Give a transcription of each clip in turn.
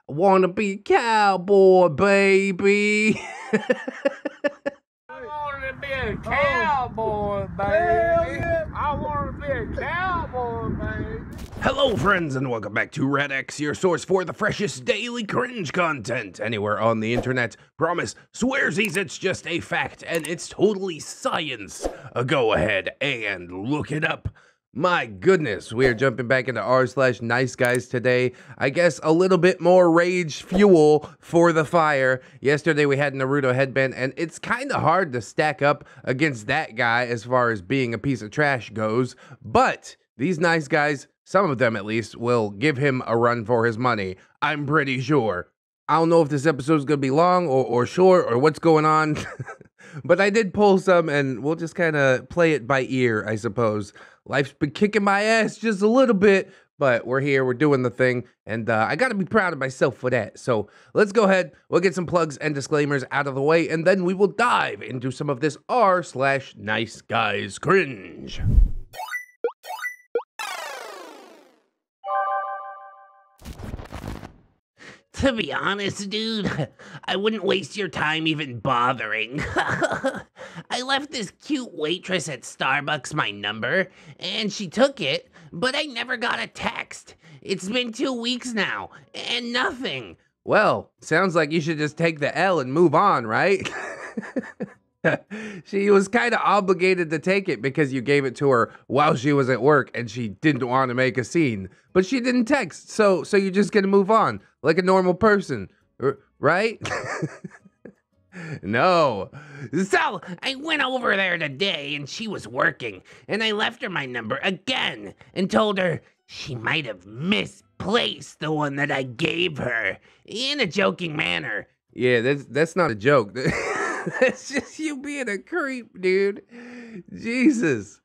I wanna be a cowboy, baby. I wanted to be a cowboy, baby. I want to be a cowboy, baby. Hello, friends, and welcome back to Red X, your source for the freshest daily cringe content anywhere on the internet. Promise, swearsies, it's just a fact, and it's totally science. Go ahead and look it up. My goodness, we are jumping back into r/nice guys today. I guess a little bit more rage fuel for the fire. Yesterday we had Naruto headband, and it's kind of hard to stack up against that guy as far as being a piece of trash goes. But these nice guys, some of them at least, will give him a run for his money. I'm pretty sure. I don't know if this episode is going to be long or short or what's going on. But I did pull some, and we'll just kind of play it by ear, I suppose. Life's been kicking my ass just a little bit, but we're here, we're doing the thing, and I gotta be proud of myself for that. So let's go ahead, we'll get some plugs and disclaimers out of the way, and then we will dive into some of this r/nice guys cringe. To be honest, dude, I wouldn't waste your time even bothering. I left this cute waitress at Starbucks my number, and she took it, but I never got a text. It's been 2 weeks now, and nothing. Well, sounds like you should just take the L and move on, right? She was kind of obligated to take it because you gave it to her while she was at work and she didn't want to make a scene. But she didn't text, so you're just gonna move on like a normal person, right? No. So, I went over there today and she was working, and I left her my number again and told her she might have misplaced the one that I gave her in a joking manner. Yeah, that's not a joke. That's just you being a creep, dude. Jesus.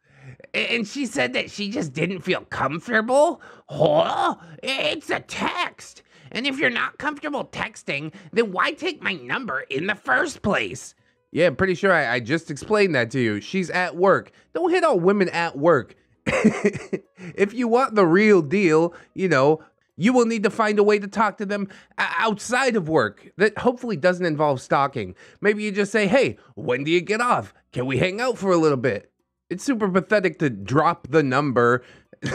And she said that she just didn't feel comfortable. Huh? It's a text. And if you're not comfortable texting, then why take my number in the first place? Yeah, I'm pretty sure I just explained that to you. She's at work. Don't hit on women at work. If you want the real deal, you will need to find a way to talk to them outside of work that hopefully doesn't involve stalking. Maybe you just say, hey, when do you get off? Can we hang out for a little bit? It's super pathetic to drop the number,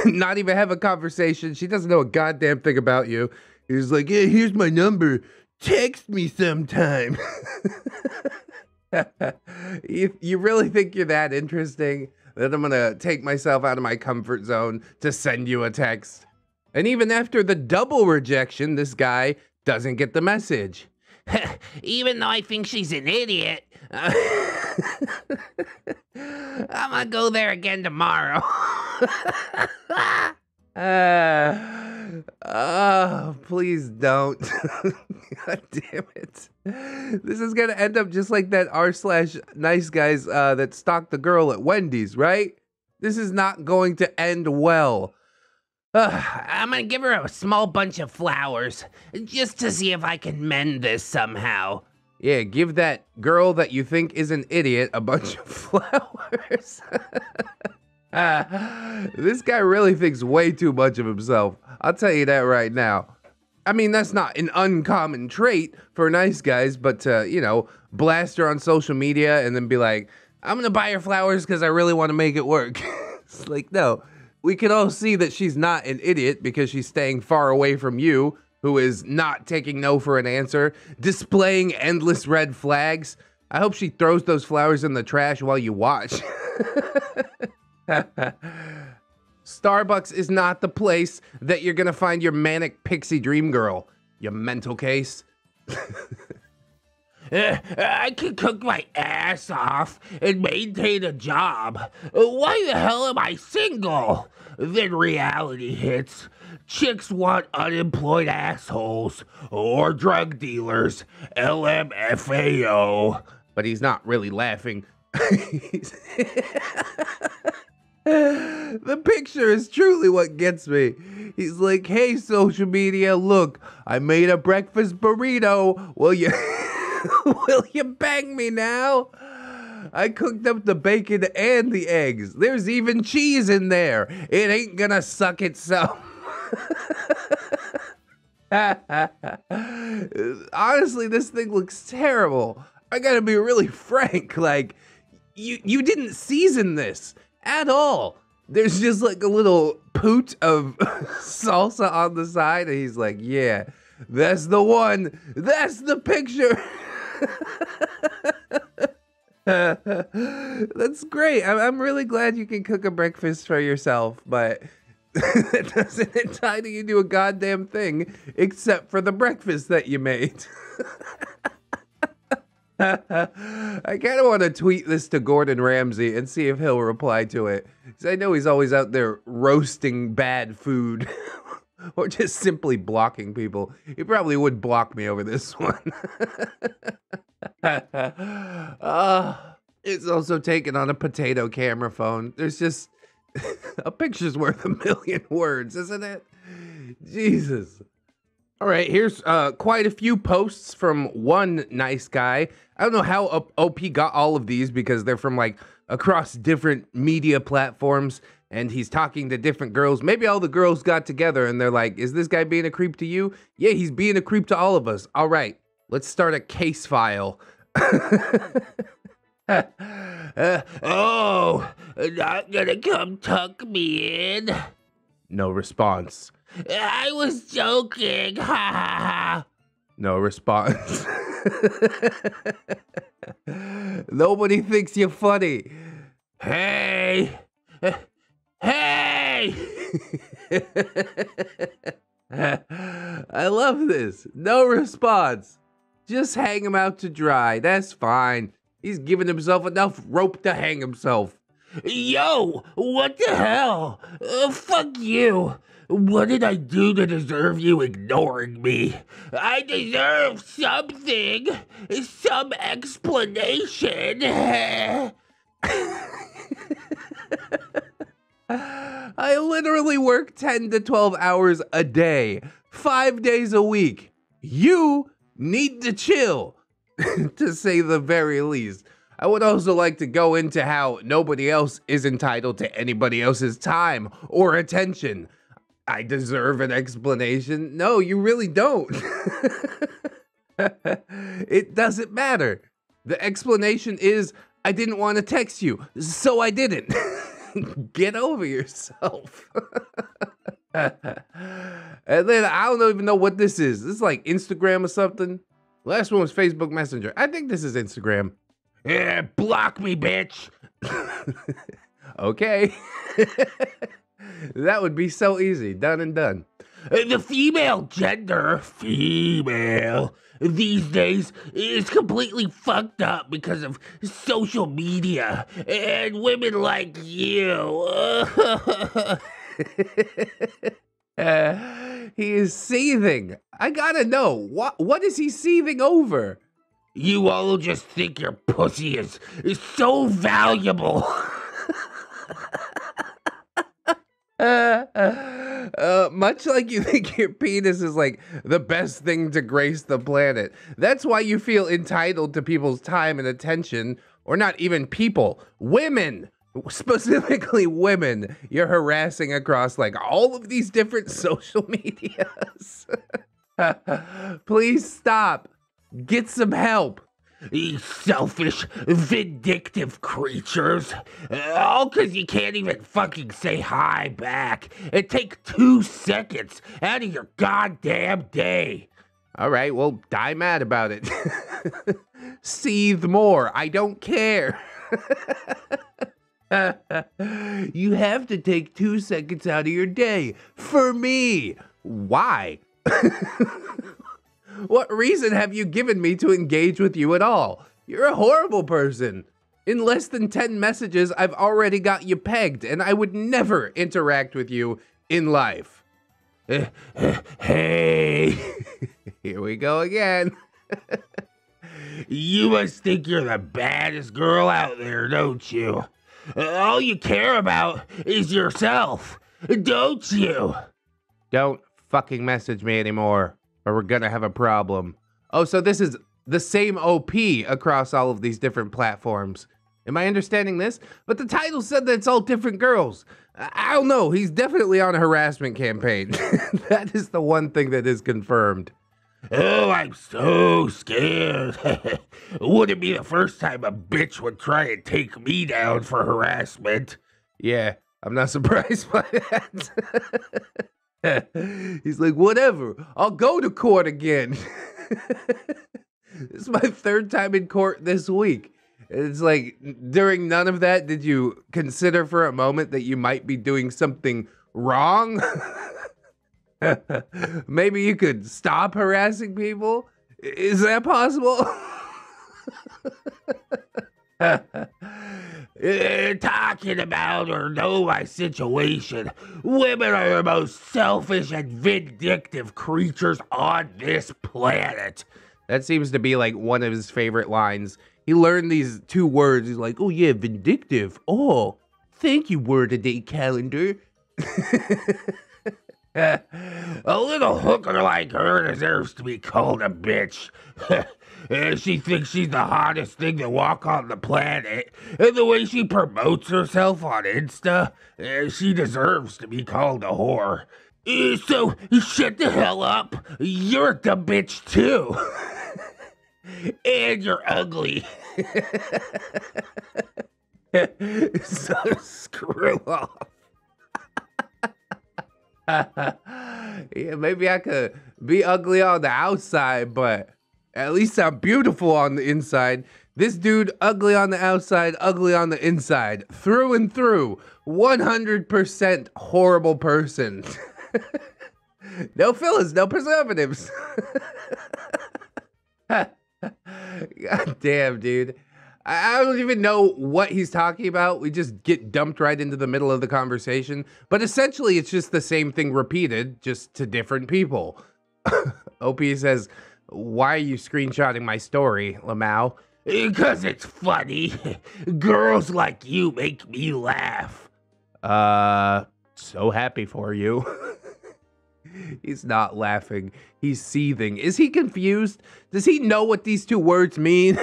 not even have a conversation. She doesn't know a goddamn thing about you. He's like, yeah, here's my number. Text me sometime. You really think you're that interesting that I'm gonna take myself out of my comfort zone to send you a text? And even after the double rejection, this guy doesn't get the message. Even though I think she's an idiot, I'm gonna go there again tomorrow. Please don't. God damn it. This is gonna end up just like that r/nice guys that stalked the girl at Wendy's, right? This is not going to end well. I'm gonna give her a small bunch of flowers, just to see if I can mend this somehow. Yeah, give that girl that you think is an idiot a bunch of flowers. This guy really thinks way too much of himself. I'll tell you that right now. I mean, that's not an uncommon trait for nice guys, but to, blast her on social media and then be like, I'm gonna buy her flowers because I really want to make it work. It's like, no. We can all see that she's not an idiot because she's staying far away from you, who is not taking no for an answer, displaying endless red flags. I hope she throws those flowers in the trash while you watch. Starbucks is not the place that you're gonna find your manic pixie dream girl, you mental case. I can cook my ass off and maintain a job. Why the hell am I single? Then reality hits. Chicks want unemployed assholes or drug dealers. LMFAO. But he's not really laughing. The picture is truly what gets me. He's like, hey, social media, look, I made a breakfast burrito. Will you bang me now? I cooked up the bacon and the eggs. There's even cheese in there. It ain't gonna suck itself. Honestly, this thing looks terrible. I gotta be really frank. Like, you didn't season this at all. There's just like a little poot of salsa on the side, and he's like, "Yeah, that's the one. That's the picture." That's great. I'm really glad you can cook a breakfast for yourself, but that doesn't entitle you to a goddamn thing except for the breakfast that you made. I kind of want to tweet this to Gordon Ramsay and see if he'll reply to it. Because I know he's always out there roasting bad food or just simply blocking people. He probably would block me over this one. It's also taken on a potato camera phone. There's just a picture's worth a million words, isn't it? Jesus. All right, here's quite a few posts from one nice guy. I don't know how OP got all of these because they're from like across different media platforms, and he's talking to different girls. Maybe all the girls got together and they're like, is this guy being a creep to you? Yeah, he's being a creep to all of us. All right, let's start a case file. Oh, not gonna come tuck me in? No response. I was joking, ha ha ha. No response. Nobody thinks you're funny. Hey! Hey! I love this. No response. Just hang him out to dry. That's fine. He's given himself enough rope to hang himself. Yo, what the hell? Fuck you. What did I do to deserve you ignoring me? I deserve something. Some explanation. I literally work 10 to 12 hours a day, 5 days a week. You need to chill, to say the very least. I would also like to go into how nobody else is entitled to anybody else's time or attention. I deserve an explanation. No, you really don't. It doesn't matter. The explanation is, I didn't want to text you, so I didn't. Get over yourself. And then I don't even know what this is. This is like Instagram or something. Last one was Facebook Messenger. I think this is Instagram. Yeah, block me, bitch. Okay. That would be so easy. Done and done. The female gender, female, these days is completely fucked up because of social media and women like you. He is seething. I gotta know, what is he seething over? You all just think your pussy is so valuable. Much like you think your penis is like the best thing to grace the planet. That's why you feel entitled to people's time and attention, or not even people, women, specifically women, you're harassing across like all of these different social medias. Please stop. Get some help. You selfish, vindictive creatures. All because you can't even fucking say hi back and take 2 seconds out of your goddamn day. All right, well, die mad about it. Seethe more. I don't care. You have to take 2 seconds out of your day. For me. Why? What reason have you given me to engage with you at all? You're a horrible person. In less than 10 messages, I've already got you pegged, and I would never interact with you in life. Hey. Here we go again. You must think you're the baddest girl out there, don't you? All you care about is yourself, don't you? Don't fucking message me anymore, or we're gonna have a problem. Oh, so this is the same OP across all of these different platforms. Am I understanding this? But the title said that it's all different girls. I don't know. He's definitely on a harassment campaign. That is the one thing that is confirmed. Oh, I'm so scared. Wouldn't be the first time a bitch would try and take me down for harassment. Yeah, I'm not surprised by that. He's like, whatever, I'll go to court again. This is my third time in court this week. It's like, during none of that, did you consider for a moment that you might be doing something wrong? Maybe you could stop harassing people? Is that possible? Talking about or know my situation. Women are the most selfish and vindictive creatures on this planet. That seems to be like one of his favorite lines. He learned these 2 words. He's like, oh yeah, vindictive. Oh, thank you, word a day calendar. A little hooker like her deserves to be called a bitch. She thinks she's the hottest thing to walk on the planet. And the way she promotes herself on Insta, she deserves to be called a whore. So, shut the hell up. You're a dumb bitch too. And you're ugly. So screw off. Yeah, maybe I could be ugly on the outside, but at least I'm beautiful on the inside. This dude, ugly on the outside, ugly on the inside. Through and through. 100% horrible person. No fillers, no preservatives. God damn, dude. I don't even know what he's talking about. We just get dumped right into the middle of the conversation. But essentially, it's just the same thing repeated, just to different people. OP says, why are you screenshotting my story, Lamau? Because it's funny. Girls like you make me laugh. So happy for you. He's not laughing. He's seething. Is he confused? Does he know what these 2 words mean?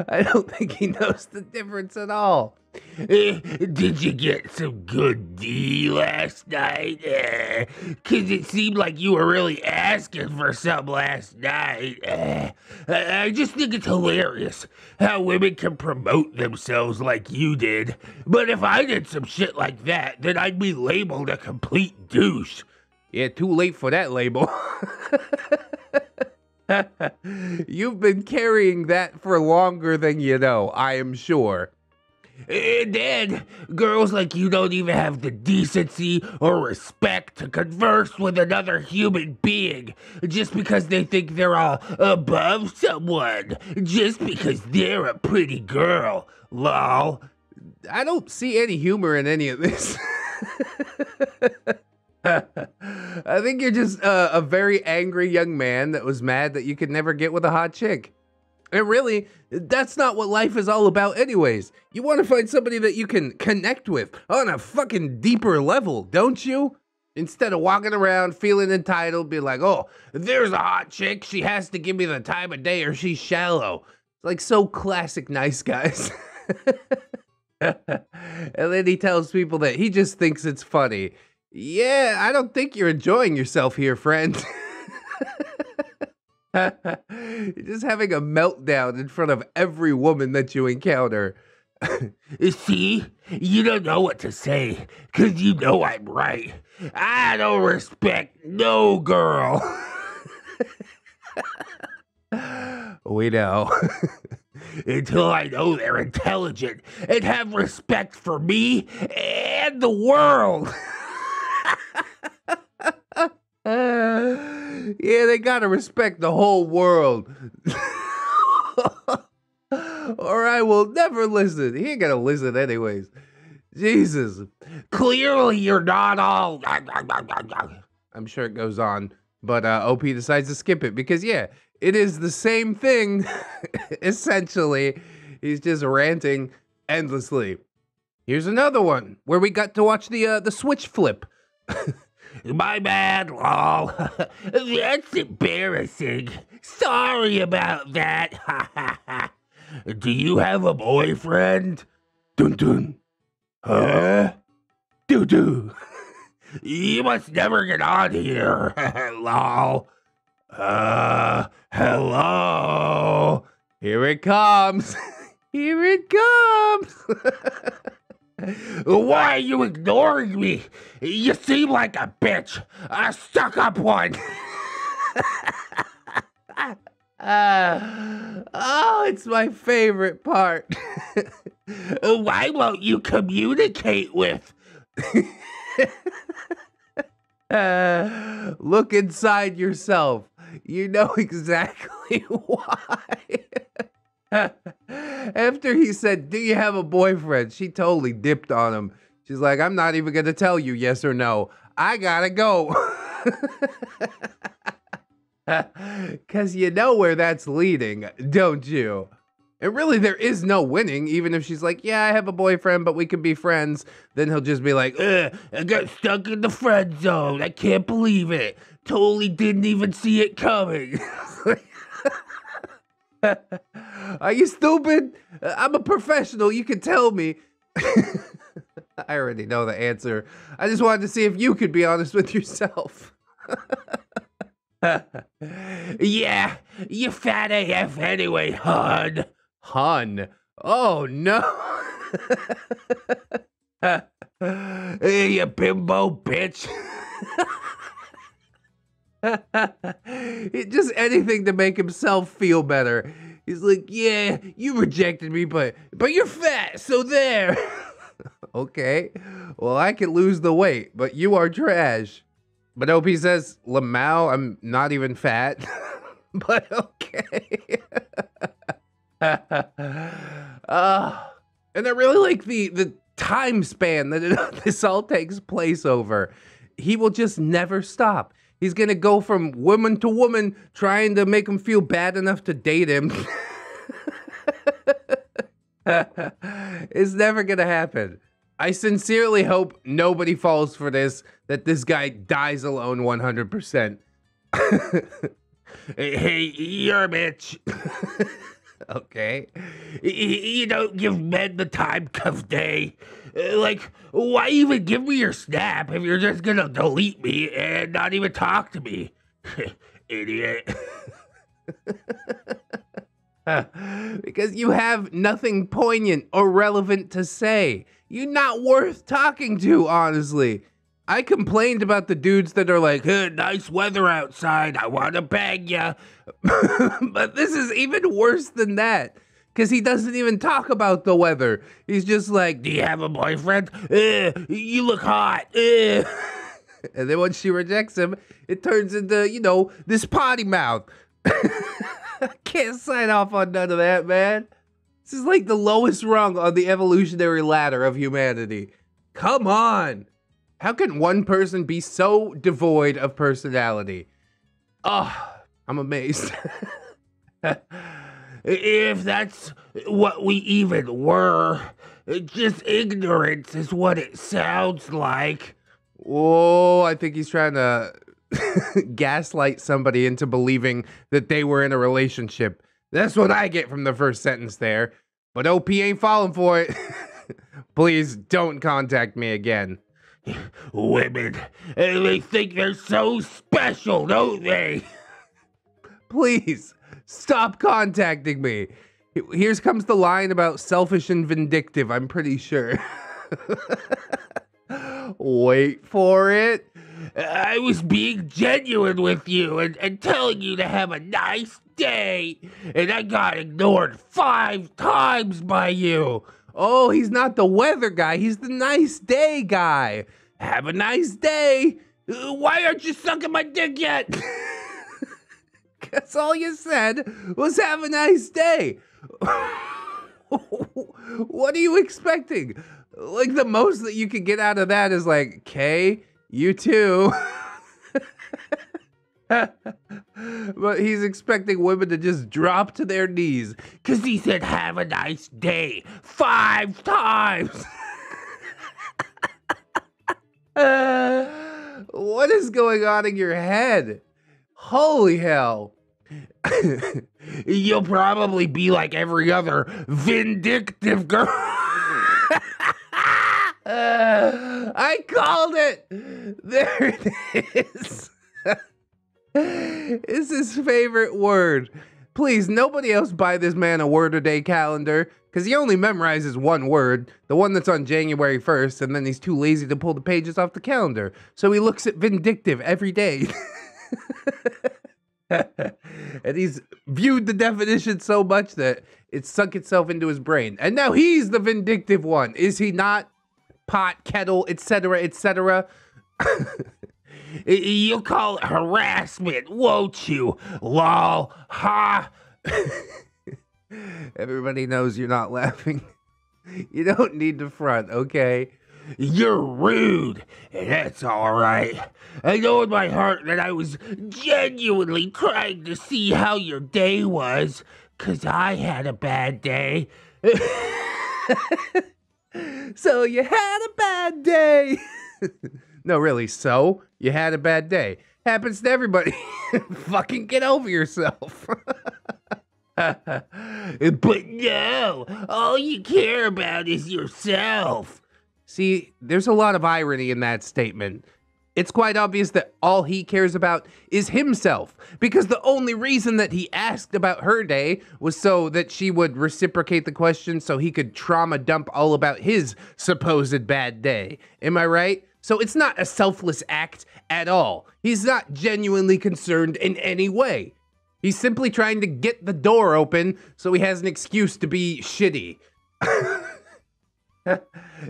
I don't think he knows the difference at all. Did you get some good D last night? 'Cause it seemed like you were really asking for some last night. I just think it's hilarious how women can promote themselves like you did. But if I did some shit like that, then I'd be labeled a complete douche. Yeah, too late for that label. You've been carrying that for longer than you know, I am sure. And then, girls like you don't even have the decency or respect to converse with another human being just because they think they're all above someone, just because they're a pretty girl, lol. I don't see any humor in any of this. I think you're just a very angry young man that was mad that you could never get with a hot chick. And really, that's not what life is all about anyways. You want to find somebody that you can connect with on a fucking deeper level, don't you? Instead of walking around feeling entitled, be like, oh, there's a hot chick, she has to give me the time of day or she's shallow. It's like so classic Nice Guys. And then he tells people that he just thinks it's funny. Yeah, I don't think you're enjoying yourself here, friend. You're just having a meltdown in front of every woman that you encounter. See, you don't know what to say, 'cause you know I'm right. I don't respect no girl. We know. Until I know they're intelligent and have respect for me and the world. Yeah, they gotta respect the whole world. Or I will never listen. He ain't gonna listen anyways. Jesus. Clearly you're not all... I'm sure it goes on, but OP decides to skip it because, yeah, it is the same thing, essentially. He's just ranting endlessly. Here's another one where we got to watch the switch flip. My bad, lol. That's embarrassing. Sorry about that. Do you have a boyfriend? Dun dun. Huh? Doo doo. You must never get on here. Lol. Hello? Here it comes. Here it comes. Why are you ignoring me? You seem like a bitch. A stuck-up one. Oh, it's my favorite part. Why won't you communicate with? Look inside yourself. You know exactly why. After he said, "Do you have a boyfriend?" she totally dipped on him. She's like, "I'm not even gonna tell you yes or no. I gotta go." Cause you know where that's leading, don't you? And really, there is no winning, even if she's like, "Yeah, I have a boyfriend, but we can be friends." Then he'll just be like, I got stuck in the friend zone. I can't believe it. Totally didn't even see it coming. "Are you stupid? I'm a professional. You can tell me." I already know the answer. I just wanted to see if you could be honest with yourself. Yeah, you fat AF anyway, hon. Hun. Oh, no. Hey, you bimbo bitch. Just anything to make himself feel better. He's like, "Yeah, you rejected me, but you're fat, so there." Okay, well, I can lose the weight, but you are trash. But OP says, "Lamau, I'm not even fat." But okay. And I really like the time span that this all takes place over. He will just never stop. He's gonna go from woman to woman, trying to make him feel bad enough to date him. It's never gonna happen. I sincerely hope nobody falls for this, that this guy dies alone 100%. Hey, you're a bitch. Okay. You don't give men the time of day. Like, why even give me your snap if you're just gonna delete me and not even talk to me? Idiot. Because you have nothing poignant or relevant to say. You're not worth talking to, honestly. I complained about the dudes that are like, "Hey, nice weather outside. I want to bang ya." but this is even worse than that. Because he doesn't even talk about the weather. He's just like, "Do you have a boyfriend? You look hot." And then when she rejects him, it turns into, you know, this potty mouth. I can't sign off on none of that, man. This is like the lowest rung on the evolutionary ladder of humanity. Come on. How can one person be so devoid of personality? Oh, I'm amazed. If that's what we even were, just ignorance is what it sounds like. Whoa, I think he's trying to gaslight somebody into believing that they were in a relationship. That's what I get from the first sentence there. But OP ain't falling for it. Please don't contact me again. Women, they think they're so special, don't they? Please stop contacting me. Here comes the line about selfish and vindictive, I'm pretty sure. Wait for it. I was being genuine with you and telling you to have a nice day, and I got ignored 5 times by you. Oh, he's not the weather guy. He's the nice day guy. Have a nice day. Why aren't you sucking my dick yet? That's all you said was have a nice day. What are you expecting? Like, the most that you could get out of that is like, "Okay, you too." But he's expecting women to just drop to their knees. Because he said, "Have a nice day" 5 times. What is going on in your head? Holy hell. You'll probably be like every other vindictive girl. I called it. There it is. It's his favorite word. Please, nobody else buy this man a word-a-day calendar, because he only memorizes one word, the one that's on January 1st, and then he's too lazy to pull the pages off the calendar. So he looks at vindictive every day. And he's viewed the definition so much that it sunk itself into his brain. And now he's the vindictive one, is he not? Pot, kettle, etc., etc. You'll call it harassment, won't you? Lol, ha. Everybody knows you're not laughing. You don't need to front, okay? You're rude, and that's all right. I know in my heart that I was genuinely trying to see how your day was, 'cause I had a bad day. So you had a bad day. No, really, so you had a bad day. Happens to everybody. Fucking get over yourself. But no, all you care about is yourself. See, there's a lot of irony in that statement. It's quite obvious that all he cares about is himself, because the only reason that he asked about her day was so that she would reciprocate the question so he could trauma dump all about his supposed bad day. Am I right? So it's not a selfless act at all. He's not genuinely concerned in any way. He's simply trying to get the door open so he has an excuse to be shitty.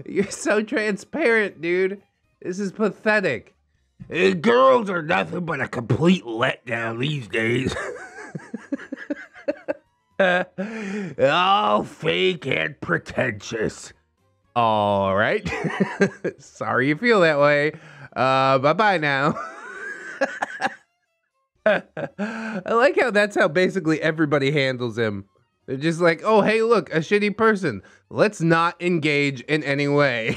You're so transparent, dude. This is pathetic. Girls are nothing but a complete letdown these days. All fake and pretentious. All right. Sorry you feel that way. Bye-bye now. I like how that's how basically everybody handles him. They're just like, oh, hey, look, a shitty person. Let's not engage in any way.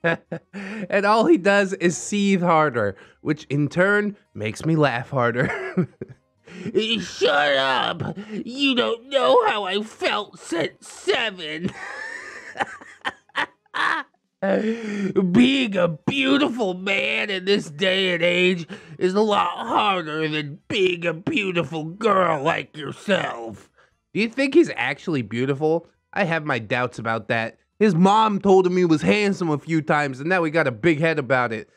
And all he does is seethe harder, which in turn makes me laugh harder. Shut up! You don't know how I felt since 7. Being a beautiful man in this day and age is a lot harder than being a beautiful girl like yourself. Do you think he's actually beautiful? I have my doubts about that. His mom told him he was handsome a few times, and now he got a big head about it.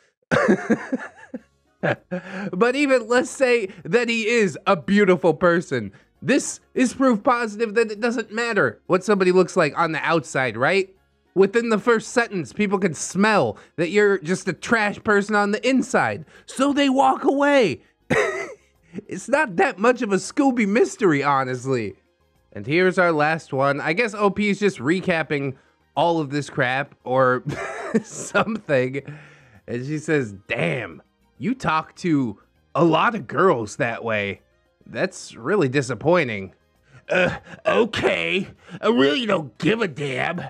But even let's say that he is a beautiful person. This is proof positive that it doesn't matter what somebody looks like on the outside, right? Within the first sentence, people can smell that you're just a trash person on the inside, so they walk away. It's not that much of a Scooby mystery, honestly. And here's our last one. I guess OP is just recapping all of this crap or something. And she says, damn, you talk to a lot of girls that way. That's really disappointing. Okay. I really don't give a damn.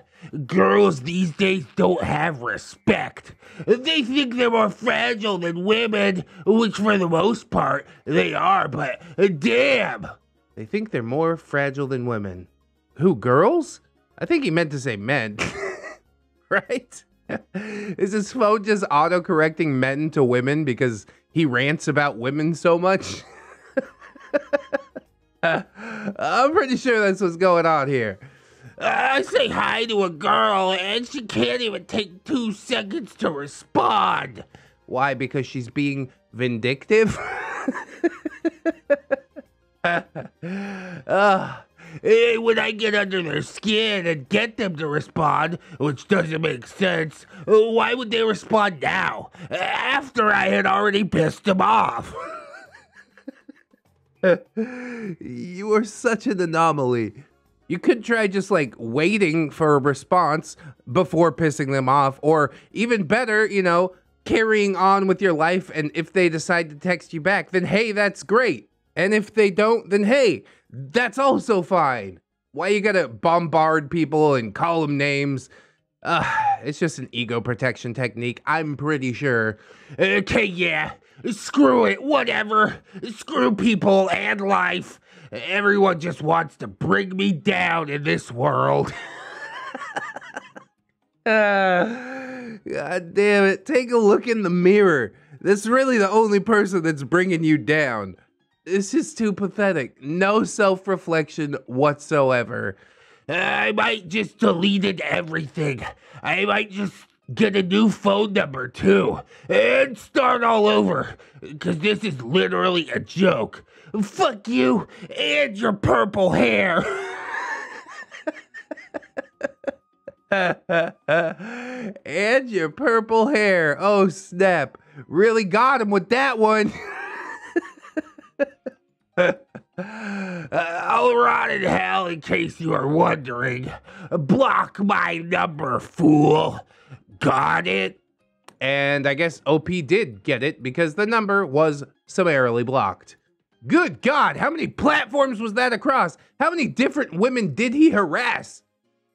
Girls these days don't have respect. They think they're more fragile than women, which for the most part they are, but damn. They think they're more fragile than women. Who, girls? I think he meant to say men. Right? Is his phone just auto-correcting men to women because he rants about women so much? I'm pretty sure that's what's going on here. I say hi to a girl and she can't even take 2 seconds to respond. Why? Because she's being vindictive? When I get under their skin and get them to respond, which doesn't make sense, why would they respond now? After I had already pissed them off. You are such an anomaly. You could try just like waiting for a response before pissing them off, or even better, you know, carrying on with your life. And if they decide to text you back, then hey, that's great. And if they don't, then hey, that's also fine. Why you gotta bombard people and call them names? It's just an ego protection technique, I'm pretty sure. Okay, yeah, Screw it, whatever. Screw people and life. Everyone just wants to bring me down in this world. God damn it. Take a look in the mirror. That's really the only person that's bringing you down. It's just too pathetic. No self-reflection whatsoever. I might just delete everything. I might just get a new phone number too. And start all over. Because this is literally a joke. Fuck you and your purple hair. And your purple hair. Oh, snap. Really got him with that one. I'll rot in hell in case you are wondering. Block my number, fool. Got it? And I guess OP did get it because the number was summarily blocked. Good God, how many platforms was that across? How many different women did he harass?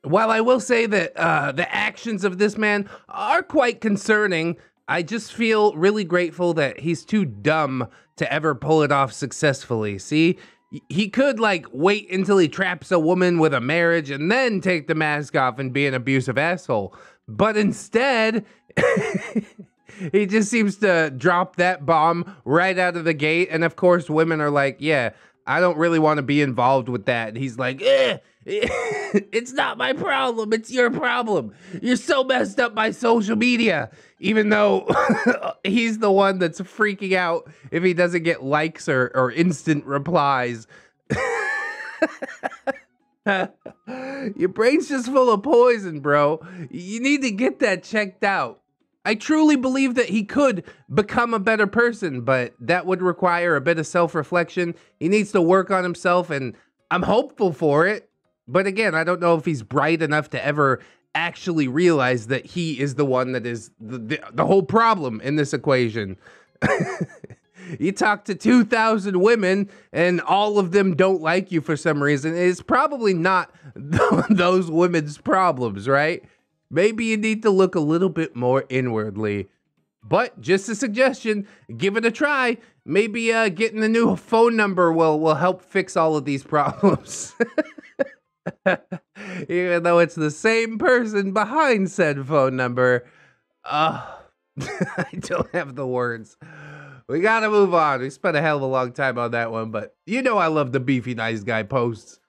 While I will say that the actions of this man are quite concerning, I just feel really grateful that he's too dumb to ever pull it off successfully. See, he could like wait until he traps a woman with a marriage and then take the mask off and be an abusive asshole. But instead, he just seems to drop that bomb right out of the gate. And of course, women are like, yeah, I don't really want to be involved with that. And he's like, it's not my problem. It's your problem. You're so messed up by social media. Even though he's the one that's freaking out if he doesn't get likes or instant replies. Your brain's just full of poison, bro. You need to get that checked out. I truly believe that he could become a better person, but that would require a bit of self-reflection. He needs to work on himself, and I'm hopeful for it. But again, I don't know if he's bright enough to ever actually realize that he is the one that is the whole problem in this equation. You talk to 2,000 women and all of them don't like you for some reason. It's probably not those women's problems, right? Maybe you need to look a little bit more inwardly. But just a suggestion, give it a try. Maybe getting a new phone number will help fix all of these problems. Even though it's the same person behind said phone number. I don't have the words. We gotta move on. We spent a hell of a long time on that one, but you know I love the beefy nice guy posts.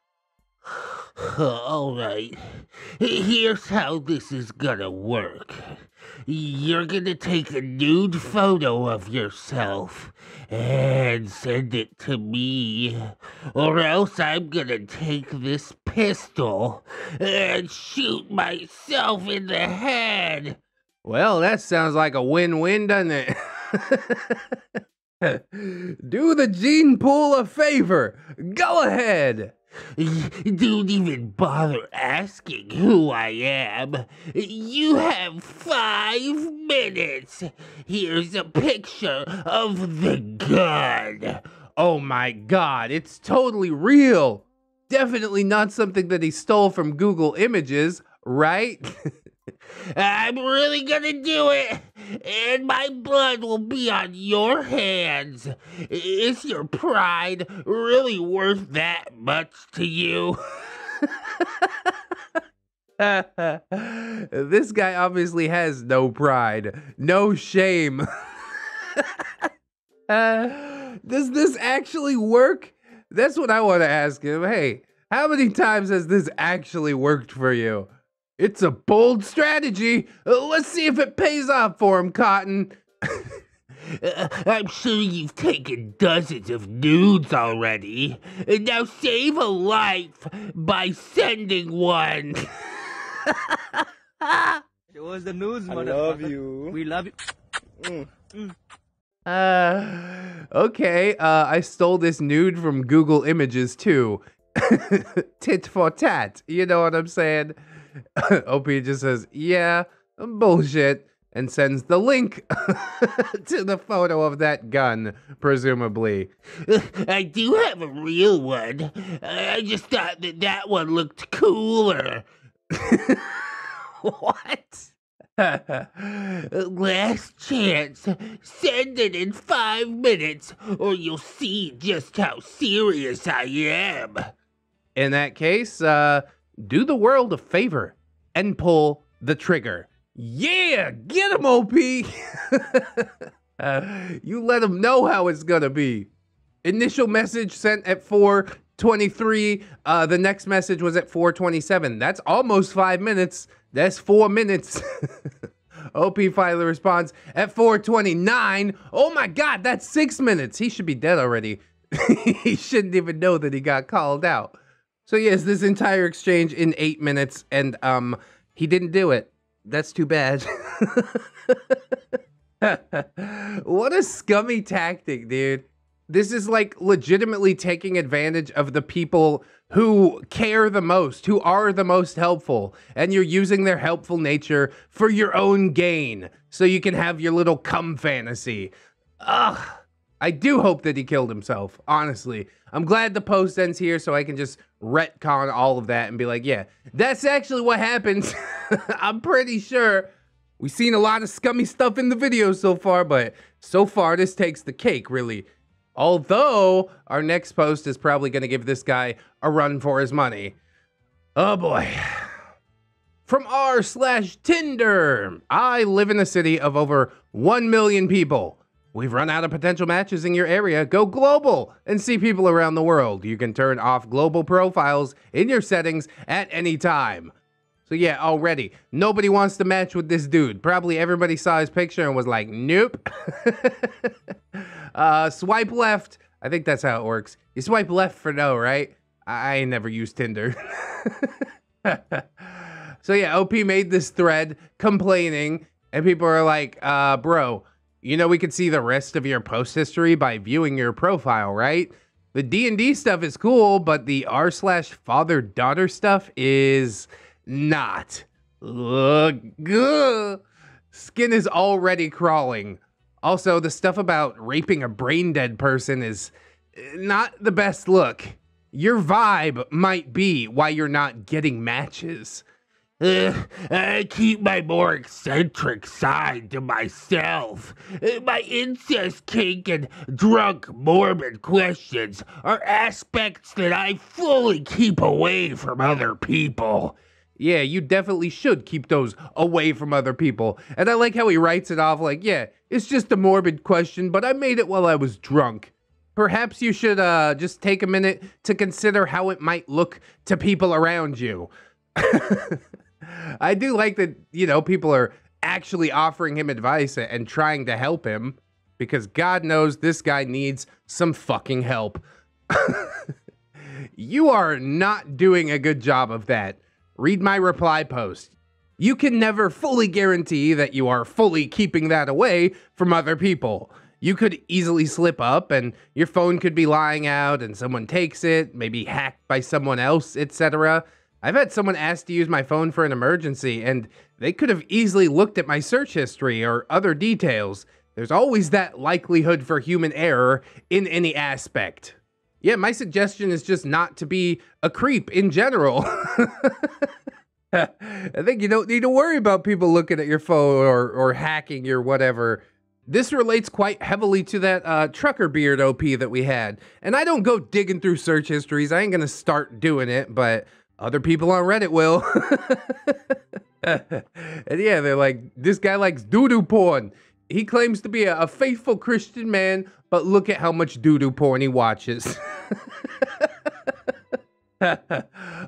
All right, here's how this is gonna work. You're gonna take a nude photo of yourself and send it to me, or else I'm gonna take this pistol and shoot myself in the head. Well, that sounds like a win-win, doesn't it? Do the gene pool a favor. Go ahead. Don't even bother asking who I am. You have 5 minutes. Here's a picture of the gun. Oh my God, it's totally real. Definitely not something that he stole from Google Images, right? I'm really gonna do it, and my blood will be on your hands. Is your pride really worth that much to you? This guy obviously has no pride, no shame. Does this actually work? That's what I want to ask him. Hey, how many times has this actually worked for you? It's a bold strategy. Let's see if it pays off for him, Cotton. I'm sure you've taken dozens of nudes already. Now save a life by sending one. It was the news, I motherfucker. love you. We love you. Okay, I stole this nude from Google Images too. Tit for tat, you know what I'm saying? OP just says, yeah, bullshit, and sends the link to the photo of that gun, presumably. I do have a real one. I just thought that one looked cooler. What? Last chance. Send it in 5 minutes, or you'll see just how serious I am. In that case, do the world a favor and pull the trigger. Yeah, get him, OP. You let him know how it's gonna be. Initial message sent at 4:23. The next message was at 4:27. That's almost 5 minutes. That's 4 minutes. OP finally responds at 4:29. Oh my God, that's 6 minutes. He should be dead already. He shouldn't even know that he got called out. So yes, this entire exchange in 8 minutes, and he didn't do it. That's too bad. What a scummy tactic, dude. This is like legitimately taking advantage of the people who care the most, who are the most helpful, and you're using their helpful nature for your own gain, so you can have your little cum fantasy. Ugh. I do hope that he killed himself, honestly. I'm glad the post ends here so I can just retcon all of that and be like, yeah, that's actually what happened. I'm pretty sure. We've seen a lot of scummy stuff in the video so far, but so far this takes the cake, really. Although, our next post is probably going to give this guy a run for his money. Oh boy. From r/Tinder. I live in a city of over 1 million people. We've run out of potential matches in your area. Go global and see people around the world. You can turn off global profiles in your settings at any time. So yeah, already, nobody wants to match with this dude. Probably everybody saw his picture and was like, nope. Swipe left. I think that's how it works. You swipe left for no, right? I ain't never used Tinder. So yeah, OP made this thread complaining, and people are like, bro, you know we could see the rest of your post history by viewing your profile, right? The D&D stuff is cool, but the r/father-daughter stuff is not. Ugh. Skin is already crawling. Also, the stuff about raping a brain-dead person is not the best look. Your vibe might be why you're not getting matches. I keep my more eccentric side to myself. My incest kink and drunk, morbid questions are aspects that I fully keep away from other people. Yeah, you definitely should keep those away from other people. And I like how he writes it off like, yeah, it's just a morbid question, but I made it while I was drunk. Perhaps you should just take a minute to consider how it might look to people around you. I do like that, you know, people are actually offering him advice and trying to help him, because God knows this guy needs some fucking help. You are not doing a good job of that. Read my reply post. You can never fully guarantee that you are fully keeping that away from other people. You could easily slip up and your phone could be lying out and someone takes it, maybe hacked by someone else, etc. I've had someone ask to use my phone for an emergency and they could have easily looked at my search history or other details. There's always that likelihood for human error in any aspect. Yeah, my suggestion is just not to be a creep in general. I think you don't need to worry about people looking at your phone or hacking your whatever. This relates quite heavily to that trucker beard OP that we had. And I don't go digging through search histories. I ain't gonna start doing it, but other people on Reddit will. And yeah, they're like, this guy likes doo-doo porn. He claims to be a faithful Christian man, but look at how much doo-doo porn he watches.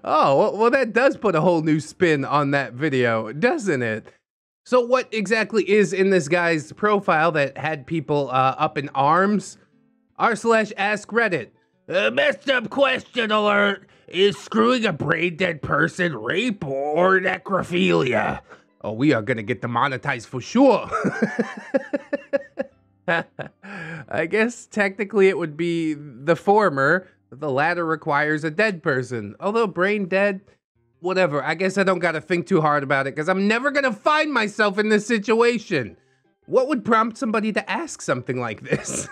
Oh, well, that does put a whole new spin on that video, doesn't it? So what exactly is in this guy's profile that had people up in arms? r/ask Reddit. Messed up question alert. Is screwing a brain dead person rape or necrophilia? Oh, we are gonna get demonetized for sure. I guess technically it would be the former. The latter requires a dead person. Although brain dead, whatever. I guess I don't gotta think too hard about it because I'm never gonna find myself in this situation. What would prompt somebody to ask something like this?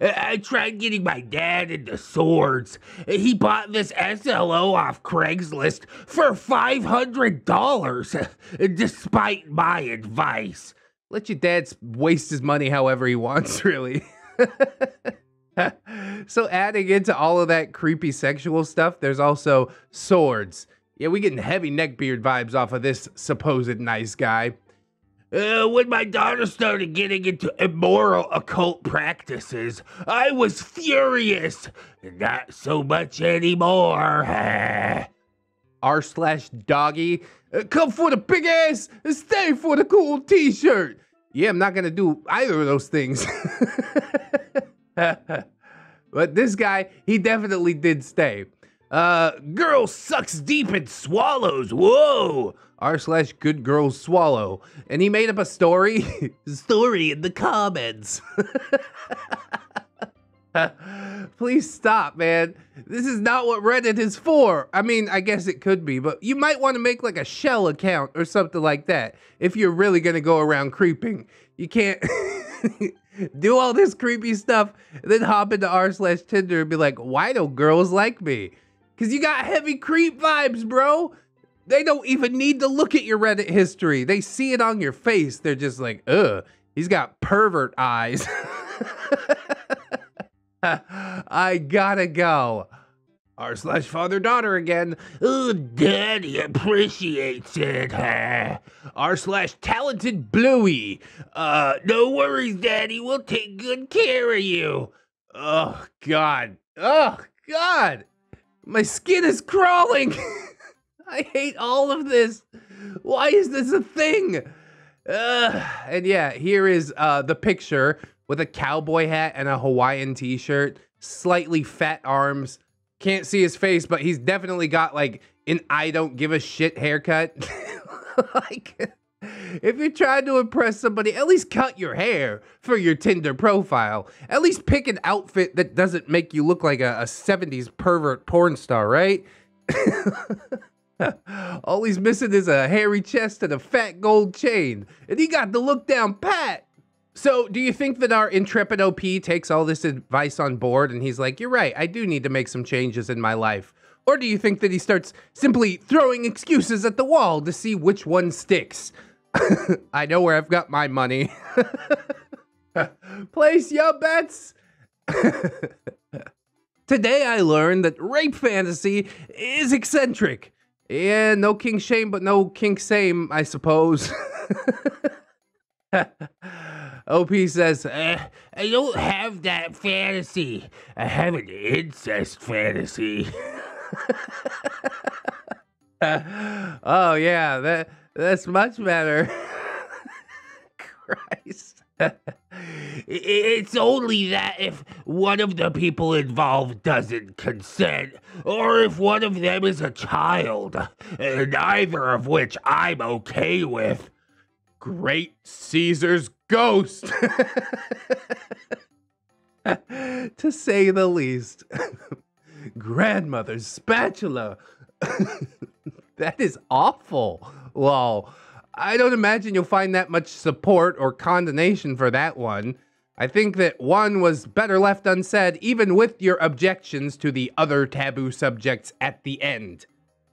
I tried getting my dad into swords. He bought this SLO off Craigslist for $500, despite my advice. Let your dad waste his money however he wants, really. So adding into all of that creepy sexual stuff, there's also swords. Yeah, we getting heavy neckbeard vibes off of this supposed nice guy. When my daughter started getting into immoral occult practices, I was furious. Not so much anymore. R/doggy, come for the big ass and stay for the cool t-shirt. Yeah, I'm not gonna do either of those things. But this guy, he definitely did stay. Girl sucks deep and swallows. Whoa. R/good girls swallow. And he made up a story. Story in the comments. Please stop, man. This is not what Reddit is for. I mean, I guess it could be, but you might want to make like a shell account or something like that if you're really gonna go around creeping. You can't do all this creepy stuff and then hop into r/Tinder and be like, why don't girls like me? Because you got heavy creep vibes, bro. They don't even need to look at your Reddit history. They see it on your face. They're just like, ugh, he's got pervert eyes. I gotta go. R/father-daughter again. Oh, Daddy appreciates it. R/talented Bluey. No worries, Daddy. We'll take good care of you. Oh, God. Oh, God. My skin is crawling. I hate all of this. Why is this a thing? And yeah, here is the picture with a cowboy hat and a Hawaiian t-shirt, slightly fat arms. Can't see his face, but he's definitely got like an I don't give a shit haircut. Like, if you're trying to impress somebody, at least cut your hair for your Tinder profile. At least pick an outfit that doesn't make you look like a 70s pervert porn star, right? All he's missing is a hairy chest and a fat gold chain. And he got the look down pat. So do you think that our intrepid OP takes all this advice on board and he's like, you're right, I do need to make some changes in my life? Or do you think that he starts simply throwing excuses at the wall to see which one sticks? I know where I've got my money. Place your bets. Today I learned that rape fantasy is eccentric. Yeah, no king shame, but no kink same, I suppose. OP says, I don't have that fantasy. I have an incest fantasy. Oh yeah, that's much better. Christ. It's only that if one of the people involved doesn't consent, or if one of them is a child, neither of which I'm okay with. Great Caesar's ghost! To say the least. Grandmother's spatula. That is awful. Well, I don't imagine you'll find that much support or condemnation for that one. I think that one was better left unsaid, even with your objections to the other taboo subjects at the end.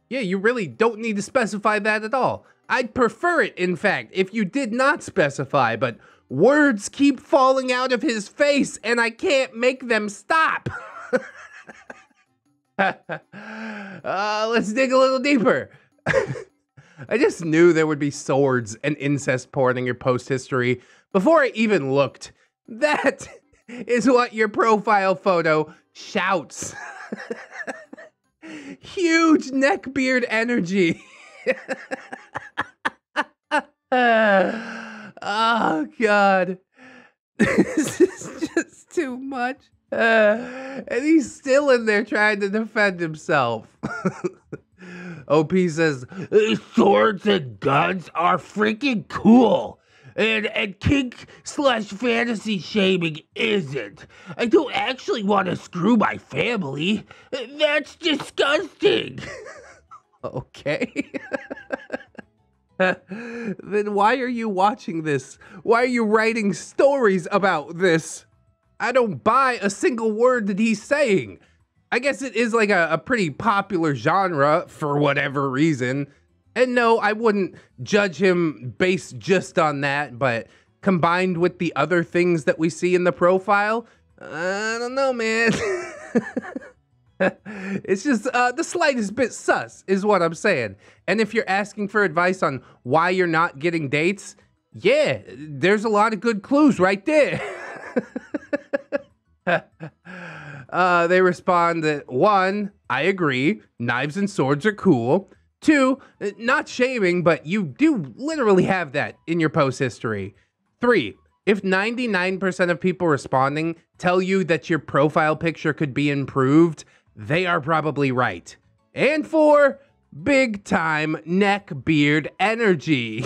Yeah, you really don't need to specify that at all. I'd prefer it, in fact, if you did not specify, but words keep falling out of his face and I can't make them stop. Let's dig a little deeper. I just knew there would be swords and incest porn in your post history before I even looked. That is what your profile photo shouts. Huge neckbeard energy. Oh, God. This is just too much. And he's still in there trying to defend himself. OP says, swords and guns are freaking cool. And kink/fantasy shaming isn't. I don't actually want to screw my family. That's disgusting. Okay. Then why are you watching this? Why are you writing stories about this? I don't buy a single word that he's saying. I guess it is like a pretty popular genre for whatever reason. And no, I wouldn't judge him based just on that, but combined with the other things that we see in the profile, I don't know, man. It's just the slightest bit sus is what I'm saying. And if you're asking for advice on why you're not getting dates, yeah, there's a lot of good clues right there. They respond that 1, I agree, knives and swords are cool. 2, not shaming, but you do literally have that in your post history. 3, if 99% of people responding tell you that your profile picture could be improved, they are probably right. And 4, big time neck beard energy.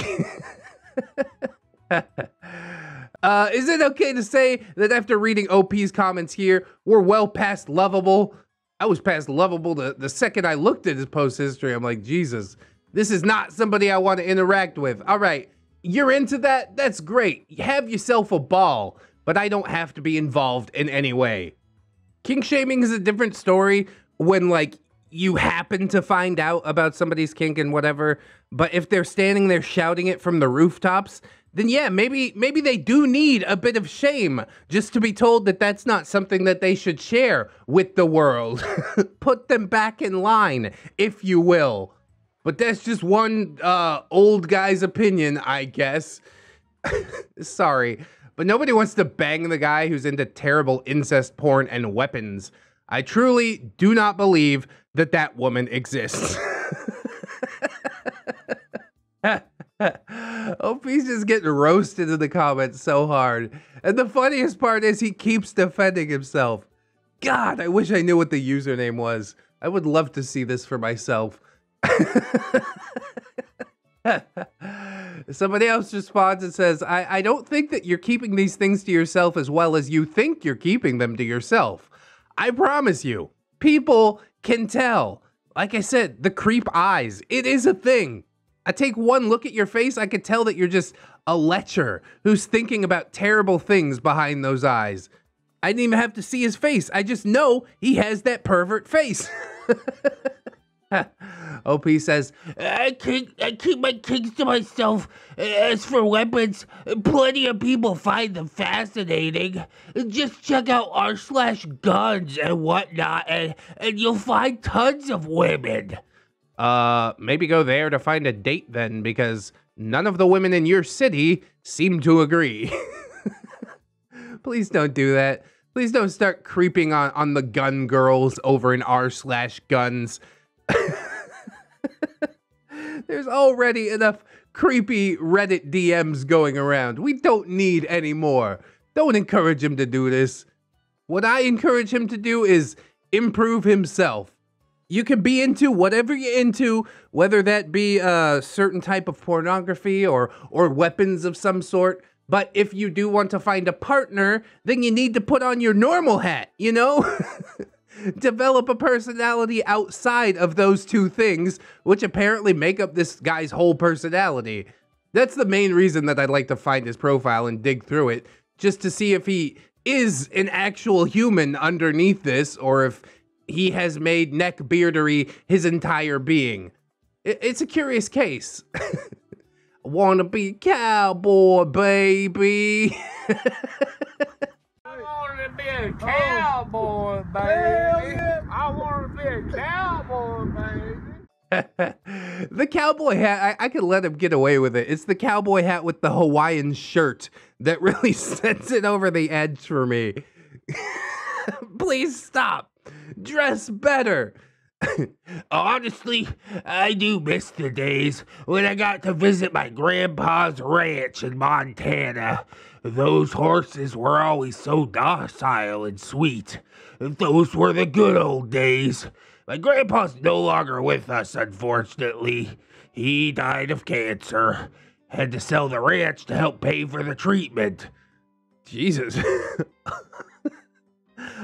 Is it okay to say that after reading OP's comments here, we're well past lovable? I was past lovable the second I looked at his post history. I'm like, Jesus, this is not somebody I want to interact with. All right, you're into that? That's great. Have yourself a ball, but I don't have to be involved in any way. Kink shaming is a different story when, like, you happen to find out about somebody's kink and whatever, but if they're standing there shouting it from the rooftops, then yeah, maybe they do need a bit of shame just to be told that that's not something that they should share with the world. Put them back in line, if you will. But that's just one old guy's opinion, I guess. Sorry, but nobody wants to bang the guy who's into terrible incest porn and weapons. I truly do not believe that that woman exists. OP's just getting roasted in the comments so hard. And the funniest part is he keeps defending himself. God, I wish I knew what the username was. I would love to see this for myself. Somebody else responds and says, I don't think that you're keeping these things to yourself as well as you think you're keeping them to yourself. I promise you, people can tell. Like I said, the creep eyes, it is a thing. I take one look at your face, I could tell that you're just a lecher who's thinking about terrible things behind those eyes. I didn't even have to see his face. I just know he has that pervert face. OP says, I keep my kinks to myself. As for weapons, plenty of people find them fascinating. Just check out r/guns and whatnot, and you'll find tons of women. Maybe go there to find a date then, because none of the women in your city seem to agree. Please don't do that. Please don't start creeping on the gun girls over in r/guns. There's already enough creepy Reddit DMs going around. We don't need any more. Don't encourage him to do this. What I encourage him to do is improve himself. You can be into whatever you're into, whether that be a certain type of pornography or weapons of some sort. But if you do want to find a partner, then you need to put on your normal hat, you know? Develop a personality outside of those two things, which apparently make up this guy's whole personality. That's the main reason that I'd like to find his profile and dig through it, just to see if he is an actual human underneath this, or if he has made neckbeardery his entire being. It's a curious case. I wanna be a cowboy, baby. I want to be a cowboy, baby. I want to be a cowboy, baby. The cowboy hat, I could let him get away with it. It's the cowboy hat with the Hawaiian shirt that really sets it over the edge for me. Please stop. Dress better. Honestly, I do miss the days when I got to visit my grandpa's ranch in Montana. Those horses were always so docile and sweet. Those were the good old days. My grandpa's no longer with us, unfortunately. He died of cancer. Had to sell the ranch to help pay for the treatment. Jesus.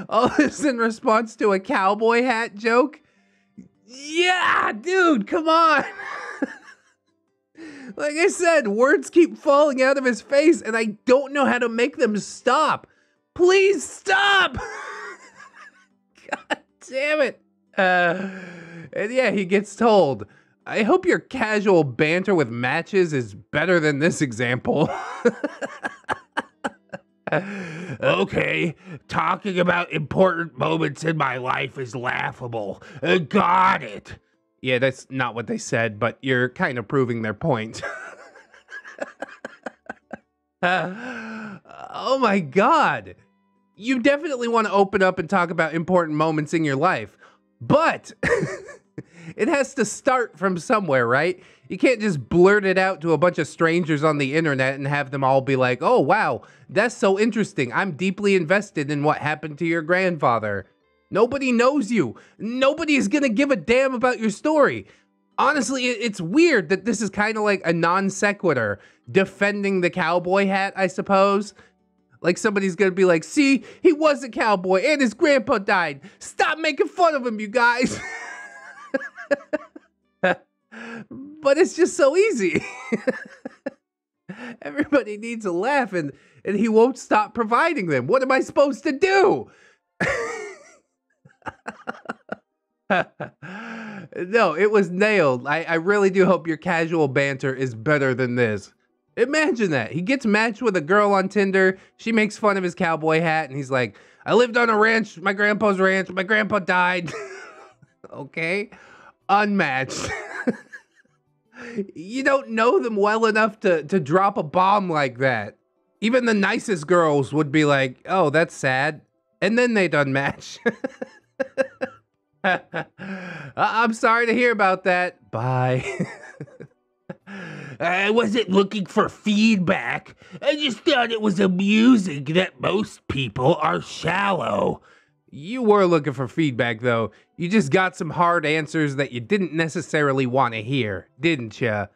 All this in response to a cowboy hat joke? Yeah, dude, come on. Like I said, words keep falling out of his face and I don't know how to make them stop. Please stop! God damn it. And yeah, he gets told, I hope your casual banter with matches is better than this example. Okay, talking about important moments in my life is laughable. Got it. Yeah, that's not what they said, but you're kind of proving their point. Oh my God. You definitely want to open up and talk about important moments in your life, but it has to start from somewhere, right? You can't just blurt it out to a bunch of strangers on the internet and have them all be like, oh, wow, that's so interesting. I'm deeply invested in what happened to your grandfather. Nobody knows you. Nobody is going to give a damn about your story. Honestly, it's weird that this is kind of like a non sequitur defending the cowboy hat, I suppose. Like somebody's going to be like, see, he was a cowboy and his grandpa died. Stop making fun of him, you guys. But it's just so easy. Everybody needs a laugh and he won't stop providing them. What am I supposed to do? No, it was nailed. I really do hope your casual banter is better than this. Imagine that. He gets matched with a girl on Tinder. She makes fun of his cowboy hat and he's like, I lived on a ranch, my grandpa's ranch. My grandpa died. Okay. Unmatched. You don't know them well enough to drop a bomb like that. Even the nicest girls would be like, oh, that's sad. And then they'd unmatch. I'm sorry to hear about that. Bye. I wasn't looking for feedback. I just thought it was amusing that most people are shallow. You were looking for feedback, though. You just got some hard answers that you didn't necessarily want to hear, didn't you?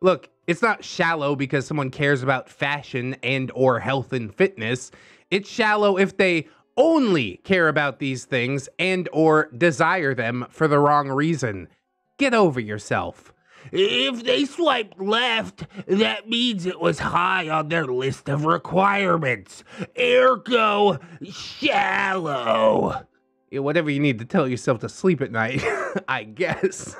Look, it's not shallow because someone cares about fashion and or health and fitness. It's shallow if they only care about these things and or desire them for the wrong reason. Get over yourself. If they swiped left, that means it was high on their list of requirements. Ergo, shallow. Yeah, whatever you need to tell yourself to sleep at night, I guess.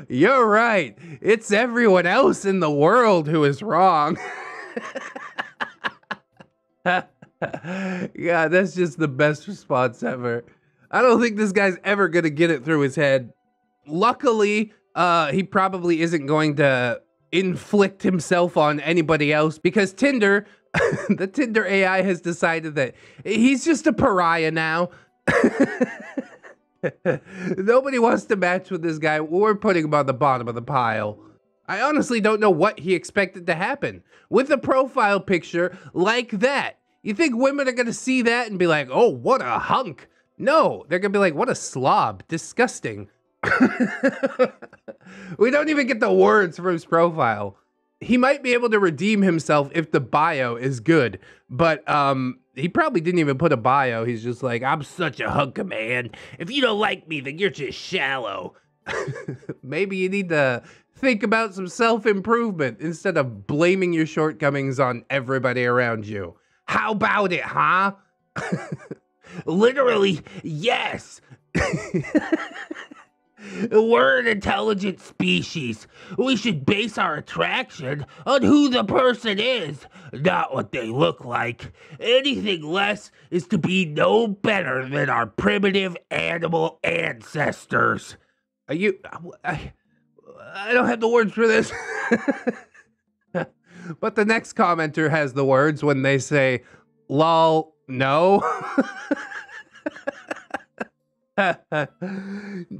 You're right. It's everyone else in the world who is wrong. Yeah, that's just the best response ever. I don't think this guy's ever gonna get it through his head. Luckily, he probably isn't going to inflict himself on anybody else because Tinder, the Tinder AI has decided that he's just a pariah now. Nobody wants to match with this guy. We're putting him on the bottom of the pile. I honestly don't know what he expected to happen. With a profile picture like that, you think women are going to see that and be like, oh, what a hunk? No, they're going to be like, what a slob. Disgusting. We don't even get the words from his profile. He might be able to redeem himself if the bio is good, but he probably didn't even put a bio. He's just like, I'm such a hunk of man. If you don't like me, then you're just shallow. Maybe you need to think about some self-improvement instead of blaming your shortcomings on everybody around you. How about it, huh? Literally, yes. We're an intelligent species. We should base our attraction on who the person is, not what they look like. Anything less is to be no better than our primitive animal ancestors. Are you... I don't have the words for this. But the next commenter has the words when they say, lol, no.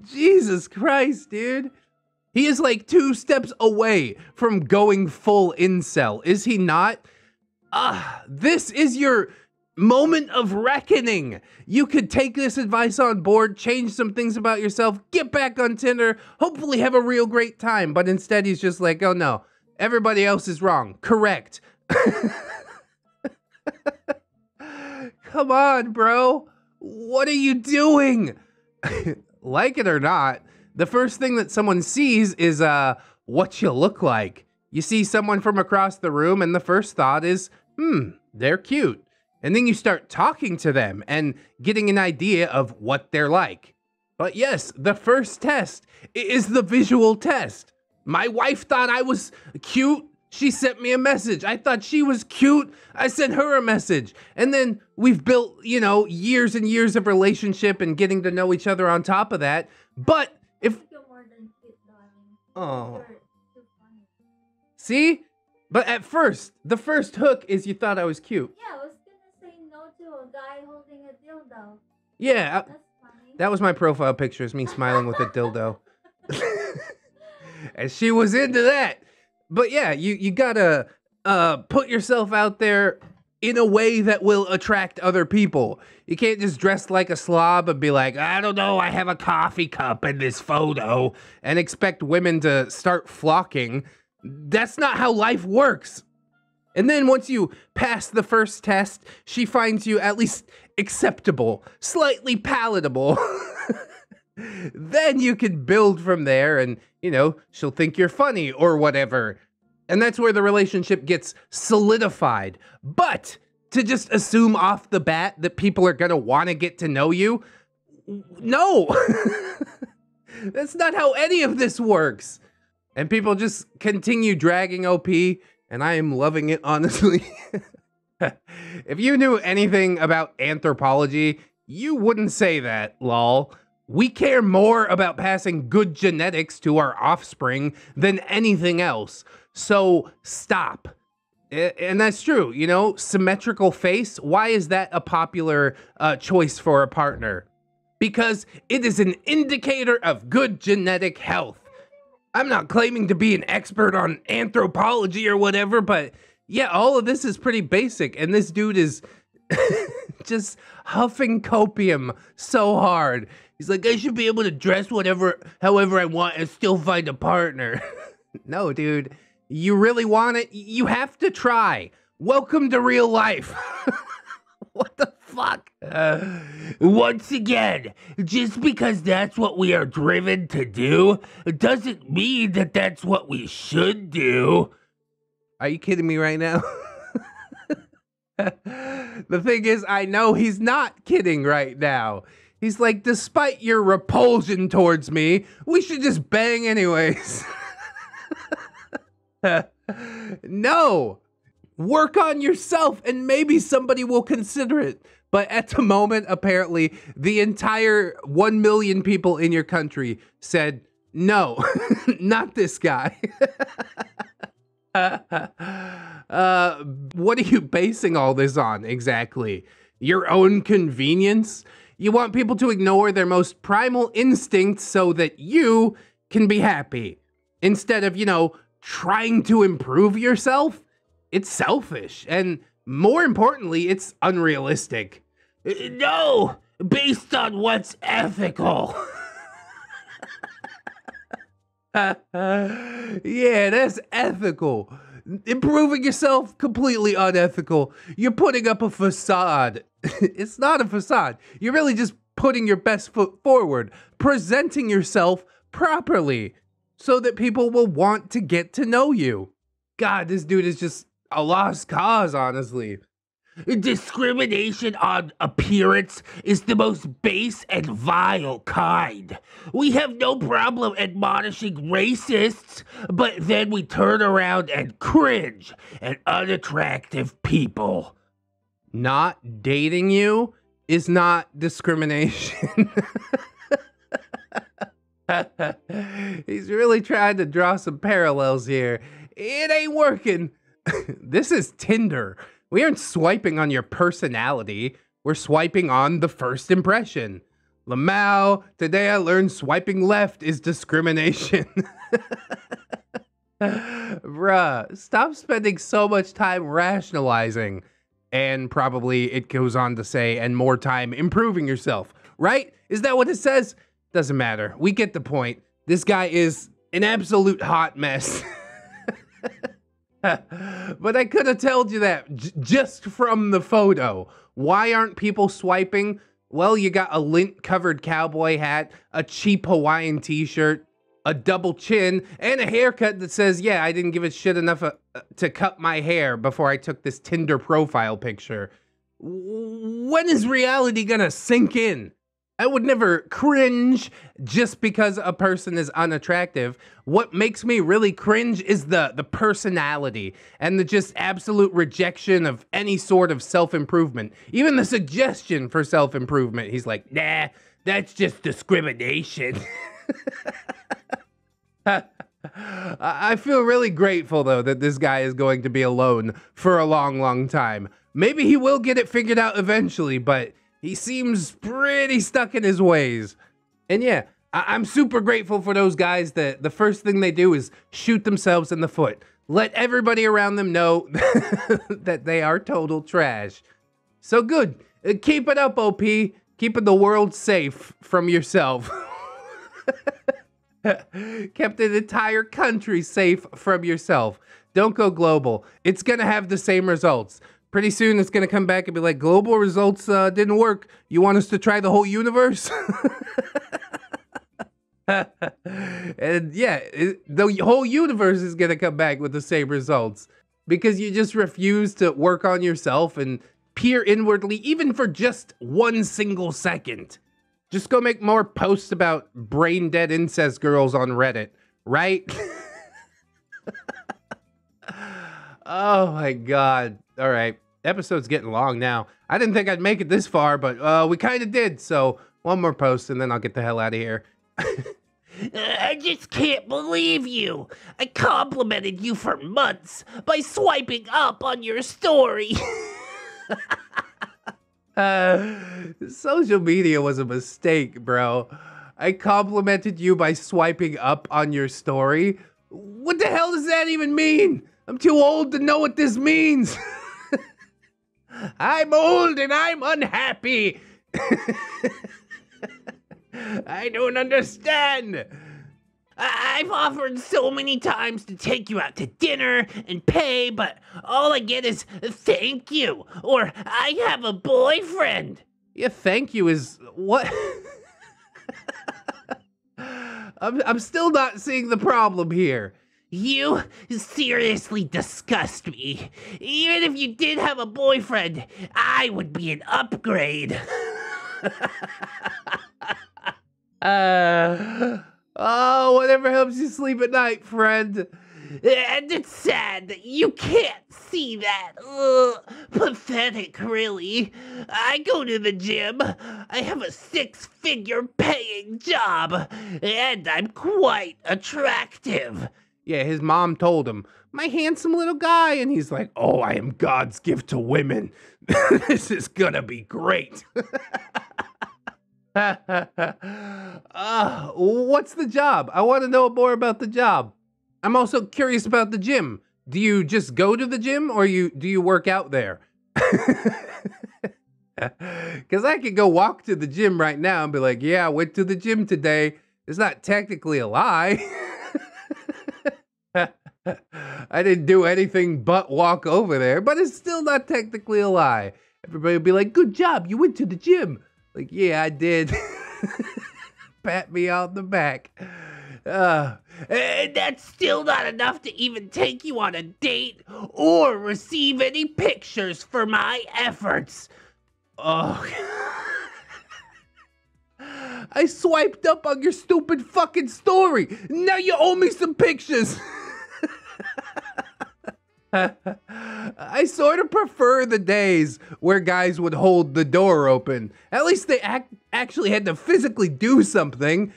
Jesus Christ, dude. He is like 2 steps away from going full incel, is he not? This is your moment of reckoning. You could take this advice on board, change some things about yourself, get back on Tinder, hopefully have a real great time. But instead he's just like, oh no, everybody else is wrong. Correct. Come on, bro. What are you doing? Like it or not, the first thing that someone sees is what you look like. You see someone from across the room and the first thought is, they're cute. And then you start talking to them and getting an idea of what they're like. But yes, the first test is the visual test. My wife thought I was cute. She sent me a message. I thought she was cute. I sent her a message. And then we've built, you know, years and years of relationship and getting to know each other on top of that. But if... You're more than cute, darling. Oh. You're too funny. See? But at first, the first hook is you thought I was cute. Yeah, I was gonna say no to a guy holding a dildo. Yeah, That's funny. that was my profile picture, is me smiling with a dildo. And she was into that. But yeah, you gotta put yourself out there in a way that will attract other people. You can't just dress like a slob and be like, I don't know, I have a coffee cup in this photo, and expect women to start flocking. That's not how life works. And then once you pass the first test, she finds you at least acceptable, slightly palatable. Then you can build from there and, you know, she'll think you're funny or whatever. And that's where the relationship gets solidified. But to just assume off the bat that people are gonna wanna get to know you, no. That's not how any of this works. And people just continue dragging OP, and I am loving it, honestly. If you knew anything about anthropology, you wouldn't say that, lol. We care more about passing good genetics to our offspring than anything else. So stop. And that's true, you know, symmetrical face. Why is that a popular choice for a partner? Because it is an indicator of good genetic health. I'm not claiming to be an expert on anthropology or whatever, but yeah, all of this is pretty basic. And this dude is just huffing copium so hard. He's like, I should be able to dress however I want and still find a partner. No, dude, you really want it? You have to try. Welcome to real life. What the fuck? Once again, just because that's what we are driven to do, doesn't mean that that's what we should do. Are you kidding me right now? The thing is, I know he's not kidding right now. He's like, despite your repulsion towards me, we should just bang anyways. No. Work on yourself and maybe somebody will consider it. But at the moment, apparently, the entire 1 million people in your country said, no, not this guy. What are you basing all this on exactly? Your own convenience? You want people to ignore their most primal instincts so that you can be happy. Instead of, you know, trying to improve yourself? It's selfish. And more importantly, it's unrealistic. No, based on what's ethical. Yeah, that's ethical. Improving yourself, completely unethical. You're putting up a facade. It's not a facade. You're really just putting your best foot forward, presenting yourself properly so that people will want to get to know you. God, this dude is just a lost cause, honestly. Discrimination on appearance is the most base and vile kind. We have no problem admonishing racists, but then we turn around and cringe at unattractive people. Not dating you is not discrimination. He's really trying to draw some parallels here. It ain't working. This is Tinder. We aren't swiping on your personality. We're swiping on the first impression. Lamau, today I learned swiping left is discrimination. Bruh, stop spending so much time rationalizing. And probably it goes on to say, and more time improving yourself, right? Is that what it says? Doesn't matter. We get the point. This guy is an absolute hot mess. But I could have told you that just from the photo. Why aren't people swiping? Well, you got a lint-covered cowboy hat, a cheap Hawaiian t-shirt, a double chin, and a haircut that says, yeah, I didn't give a shit enough to cut my hair before I took this Tinder profile picture. When is reality gonna sink in? I would never cringe just because a person is unattractive. What makes me really cringe is the personality and the just absolute rejection of any sort of self-improvement. Even the suggestion for self-improvement. He's like, nah, that's just discrimination. I feel really grateful, though, that this guy is going to be alone for a long, long time. Maybe he will get it figured out eventually, but he seems pretty stuck in his ways. And yeah, I'm super grateful for those guys that the first thing they do is shoot themselves in the foot. Let everybody around them know that they are total trash. So good. Keep it up, OP. Keeping the world safe from yourself. Kept an entire country safe from yourself. Don't go global. It's gonna have the same results. Pretty soon it's gonna come back and be like, global results didn't work. You want us to try the whole universe? And yeah, the whole universe is gonna come back with the same results. Because you just refuse to work on yourself and peer inwardly, even for just 1 single second. Just go make more posts about brain dead incest girls on Reddit, right? Oh my God. All right. Episode's getting long now. I didn't think I'd make it this far, but we kind of did. So 1 more post and then I'll get the hell out of here. I just can't believe you. I complimented you for months by swiping up on your story. Social media was a mistake, bro. I complimented you by swiping up on your story. What the hell does that even mean? I'm too old to know what this means. I'm old and I'm unhappy. I don't understand. I've offered so many times to take you out to dinner and pay, but all I get is thank you, or I have a boyfriend. Yeah, thank you is what? I'm still not seeing the problem here. You seriously disgust me. Even if you did have a boyfriend, I would be an upgrade. Oh, whatever helps you sleep at night, friend. And it's sad that you can't see that. Pathetic, really. I go to the gym. I have a 6-figure paying job. And I'm quite attractive. Yeah, his mom told him, my handsome little guy. And he's like, oh, I am God's gift to women. This is gonna be great. What's the job? I want to know more about the job. I'm also curious about the gym. Do you just go to the gym or do you work out there? Because I could go walk to the gym right now and be like, yeah, I went to the gym today. It's not technically a lie. I didn't do anything but walk over there, but it's still not technically a lie. Everybody would be like, good job, you went to the gym. Like, yeah, I did. Pat me on the back. And that's still not enough to even take you on a date or receive any pictures for my efforts. Oh. I swiped up on your stupid fucking story. Now you owe me some pictures. I sort of prefer the days where guys would hold the door open. At least they actually had to physically do something.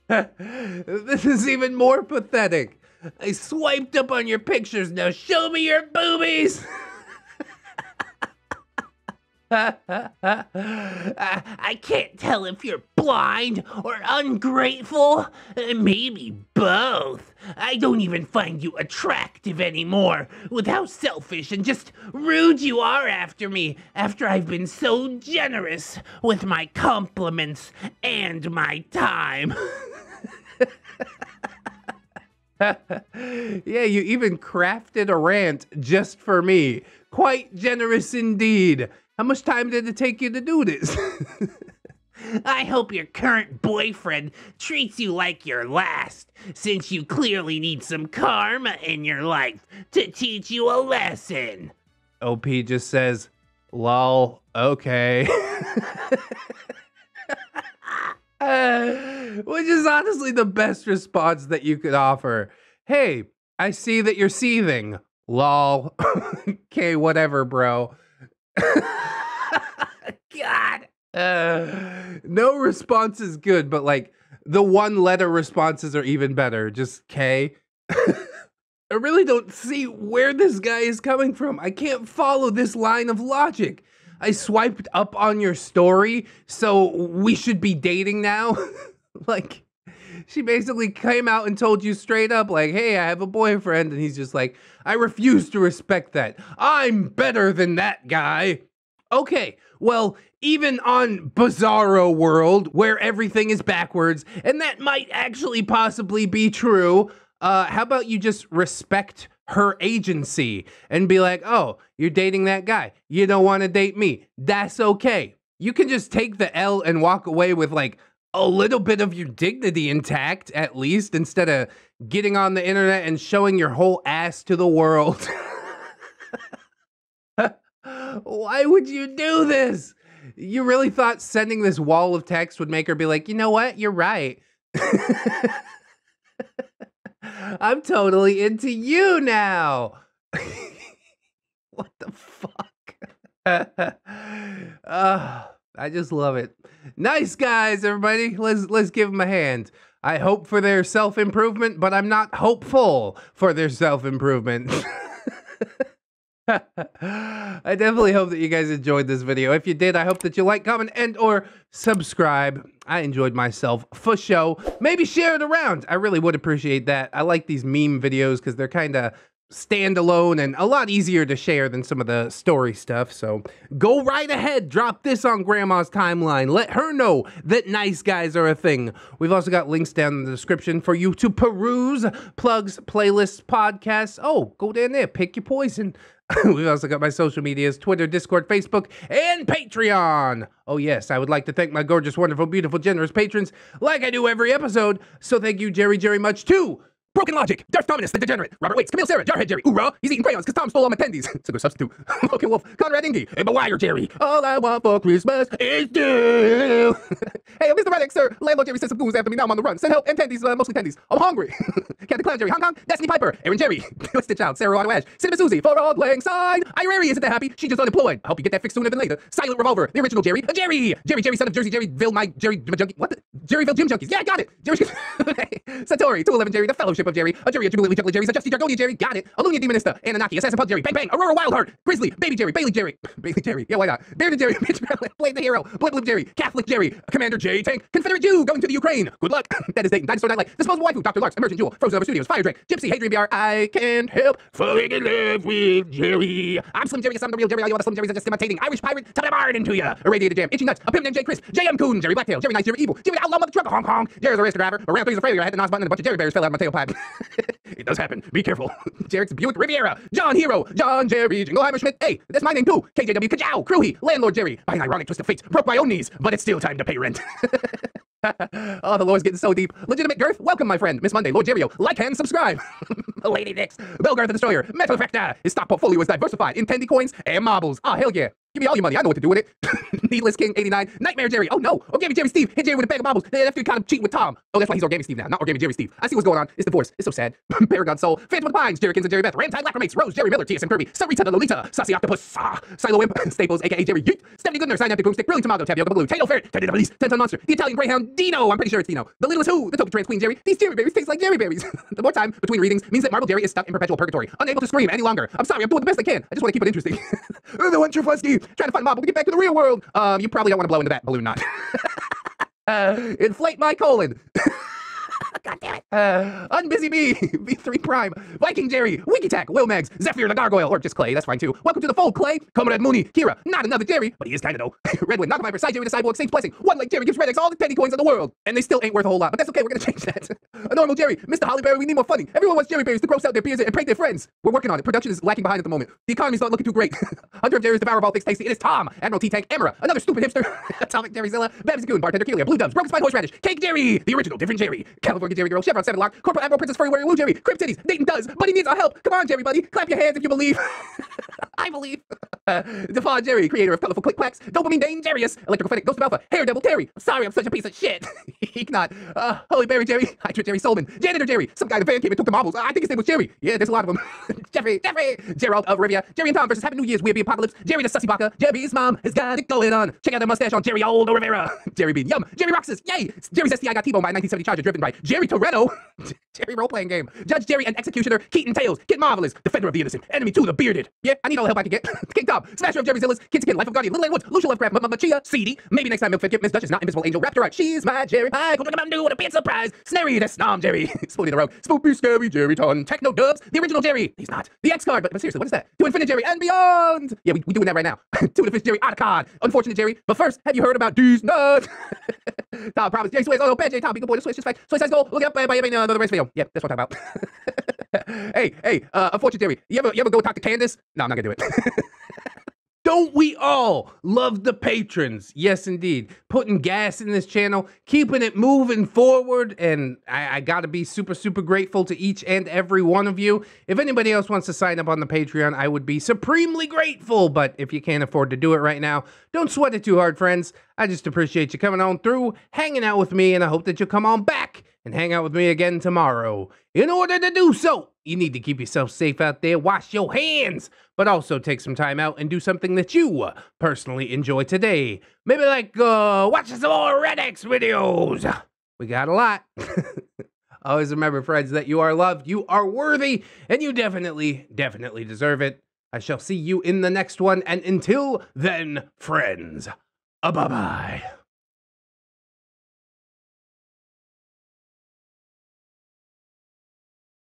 This is even more pathetic. I swiped up on your pictures. Now show me your boobies. I can't tell if you're blind or ungrateful. Maybe both. I don't even find you attractive anymore with how selfish and just rude you are after me after I've been so generous with my compliments and my time. Yeah, you even crafted a rant just for me. Quite generous indeed. How much time did it take you to do this? I hope your current boyfriend treats you like your last, since you clearly need some karma in your life to teach you a lesson. OP just says, lol, okay. Which is honestly the best response that you could offer. Hey, I see that you're seething. Lol. Okay, whatever, bro. God. No response is good, but like the one letter responses are even better. Just K. I really don't see where this guy is coming from. I can't follow this line of logic. I swiped up on your story, so we should be dating now. Like, she basically came out and told you straight up, like, hey, I have a boyfriend. And he's just like, I refuse to respect that. I'm better than that guy. Okay, well, even on Bizarro World, where everything is backwards, and that might actually possibly be true, how about you just respect her agency and be like, oh, you're dating that guy. You don't want to date me. That's okay. You can just take the L and walk away with like a little bit of your dignity intact, at least, instead of getting on the internet and showing your whole ass to the world. Why would you do this? You really thought sending this wall of text would make her be like, you know what? You're right. I'm totally into you now. What the fuck? I just love it. Nice guys, everybody. Let's give them a hand. I hope for their self-improvement, but I'm not hopeful for their self-improvement. I definitely hope that you guys enjoyed this video. If you did, I hope that you like, comment, and or subscribe. I enjoyed myself for show. Maybe share it around. I really would appreciate that. I like these meme videos because they're kind of standalone and a lot easier to share than some of the story stuff. So go right ahead, drop this on grandma's timeline. Let her know that nice guys are a thing. We've also got links down in the description for you to peruse, plugs, playlists, podcasts. Oh, go down there, pick your poison. We've also got my social medias, Twitter, Discord, Facebook, and Patreon. Oh yes, I would like to thank my gorgeous, wonderful, beautiful, generous patrons like I do every episode. So thank you, Jerry much too. Broken Logic, Darth Dominus, the Degenerate, Robert Waits, Camille Sarah, Jarhead Jerry, Oorah, he's eating crayons because Tom stole all my tendies. It's a good substitute. Logan Wolf, Conrad Ingy, and Wire Jerry. All I want for Christmas is you. Hey, Mr. Reddick, sir. Landlord Jerry sent some goons after me. Now I'm on the run. Send help and tendies, mostly tendies. I'm hungry. Captain Clown Jerry, Hong Kong, Destiny Piper, Aaron Jerry, Stitch Out, Sarah Auto Ash, Cinema Susie, for Old Lang Sign. Irari isn't that happy. She's just unemployed. I hope you get that fixed sooner than later. Silent Revolver, the original Jerry, Jerry, son of Jersey Jerryville, my Jerry Junkie. What the? Jerryville Gym Junkies. Yeah, I got it. Jerry Satori, 211 Jerry, the Fellowship of Jerry, a Jerry, a Jubilee Juggler Jerry, a Justy Jargonia Jerry, got it. Alunia Demonista, Anunnaki, Assassin Pug Jerry, Bang Bang, Aurora Wildheart, Grizzly, Baby Jerry, Bailey Jerry, yeah, why not? Bearded Jerry, Mitch Blade the Hero, Blib Jerry, Catholic Jerry, Commander J Tank, Confederate Jew, going to the Ukraine. Good luck. That is Dayton, Dinosaur Nightlight, Disposable Waifu, Dr. Larks, Emergent Jewel, Frozen Over Studios, Fire Drake, Gypsy, Hadrian BR, I can't help falling in love with Jerry. I'm Slim Jerry, I'm the real Jerry, all you other Slim Jerrys are just imitating. Irish Pirate, tell them hard into ya. Irradiated Jam, Itchy Nuts, a pimp named J Chris, JM Coon, Jerry Blacktail, Jerry Nice, Jerry Evil, Jerry Outlaw Mother Trucker, Hong Kong, Jerry's a race driver, around three's a failure, I had the NOS button and a bunch of Jerry bears fell out of my tailpipe. It does happen. Be careful. Jarek's Buick Riviera, John Hero, John Jerry, Jingleheimer Schmidt. Hey, that's my name too. KJW Kajow, Crewhee, Landlord Jerry. By an ironic twist of fate, broke my own knees, but it's still time to pay rent. Oh, the lore's getting so deep. Legitimate Girth, welcome my friend. Miss Monday, Lord Jerrio, like and subscribe. Lady Dix, Belgarth the Destroyer, Metal Effecta. His stock portfolio is diversified in Tendy coins and marbles. Ah, hell yeah. Give me all your money. I know what to do with it. Needless King 89. Nightmare Jerry. Oh no. Origami Jerry Steve. Hit Jerry with a bag of marbles. After he kind of cheating with Tom. Oh, that's why he's Origami Steve now, not Origami Jerry Steve. I see what's going on. It's divorce. It's so sad. Paragon Soul. Phantom of the Pines. Jerrykins and Jerry Beth. Ramtide Lacromates. Rose Jerry Miller. TSM Kirby. Sarita the Lolita. Sassy Octopus. Silo Imp. Staples, aka Jerry Yeet. Stephanie Goodner. Synaptic Boomstick. Brilliant Tomato. Tapioca Blue. Tato Ferret. Teddy Police. Tenton Monster. The Italian Greyhound. Dino. I'm pretty sure it's Dino. The Littlest Who. The Token Trans Queen Jerry. These Jerry Berries taste like Jerry Berries. The more time between readings means that Marble Jerry is stuck in perpetual purgatory. Unable to scream any longer. I'm sorry. I'm doing the best I can. I just want to keep it interesting. The one Trufusky. Trying to find Marble. We get back to the real world. You probably don't want to blow into that balloon knot. Inflate my colon. God God damn it. Unbusy Bee, V3 Prime, Viking Jerry, Wiki Tack, Will Megs, Zephyr the Gargoyle, or just Clay, that's fine too. Welcome to the fold, Clay. Comrade Mooney, Kira, not another Jerry, but he is kinda though. Redwin, Knock Viper, Side Jerry the Cyborg, Saints Blessing, One Leg Jerry gives Red X all the penny coins in the world. And they still ain't worth a whole lot, but that's okay, we're gonna change that. A normal Jerry, Mr. Hollyberry, we need more funding. Everyone wants Jerry berries to gross out their beers and prank their friends. We're working on it. Production is lacking behind at the moment. The economy's not looking too great. Hunter of Jerry's Devour of all things tasty. It is Tom, Admiral T-Tank, Emera, another stupid hipster, Atomic Jerryzilla, Babs Goon, Bartender Kelia, Blue Dubs, Broken Spine Horseradish, Cake Jerry, the original different Jerry, California Jerry Girl, Chevron 7 Lock, Corporal Admiral Princess Furry Wearing Woo Jerry, Crypt Titties, Dayton does, but he needs our help. Come on, Jerry buddy, clap your hands if you believe. I believe. Defawn Jerry, creator of Colorful Click Clacks, Dopamine Dangerous, Electrical Fennec, Ghost of Alpha, Hair Devil Terry. I'm sorry, I'm such a piece of shit. Eeknot, Holy Berry Jerry, Hydra Jerry Solomon, Janitor Jerry, some guy in the van came and took the marbles. I think his name was Jerry. Yeah, there's a lot of them. Jeffrey, Gerald of Rivia, Jerry and Tom versus Happy New Year's Weird Apocalypse, Jerry the Sussy Baka, Jerry's mom has got it going on. Check out their mustache on Jerry Aldo Rivera. Jerry Bean, yum, Jerry Roxas, yay! Jerry's STI got T-Bone by a 1970 Charger driven by Jerry Toretto. Jerry role-playing game. Judge Jerry and Executioner, Keaton Tails, Kid Marvelous, Defender of the Innocent, Enemy to the Bearded. Yeah, I need all the help I can get. King Tom, Smasher of Jerry Zillas, Kid to Kid, Life of Guardian, Little Ed Woods, Lucia Lovecraft, Machia, Seedy, maybe next time Milk Fed Kip, Miss Duchess, not Invisible Angel, Raptor Art, she's my Jerry Pie, go drink a Mountain Dew with a big surprise, Snary, the Snom Jerry, Spoonie the Rogue, Spoopy Scary Jerry Ton, Techno Dubs, the original Jerry, he's not, the X card, but seriously, what is that? To Infinite Jerry and beyond! Yeah, we doing that right now. To the Fish Jerry, out of card, Unfortunate Jerry, but first, have you heard about these nuts? Tom Promise, Jerry Sways, oh, bad J, Tom, be good boy, the Switch, just fact, Switch size goal, look it up by another race video. Yeah, that's what I'm talking about. Hey, Unfortunate Jerry, you ever go talk to Candace? No, I'm not gonna do it. Don't we all love the patrons? Yes, indeed. Putting gas in this channel, keeping it moving forward, and I gotta be super, super grateful to each and every one of you. If anybody else wants to sign up on the Patreon, I would be supremely grateful, but if you can't afford to do it right now, don't sweat it too hard, friends. I just appreciate you coming on through, hanging out with me, and I hope that you'll come on back and hang out with me again tomorrow. In order to do so, you need to keep yourself safe out there, wash your hands, but also take some time out and do something that you personally enjoy today. Maybe like watching some more Red X videos. We got a lot. Always remember, friends, that you are loved, you are worthy, and you definitely, definitely deserve it. I shall see you in the next one, and until then, friends, bye-bye.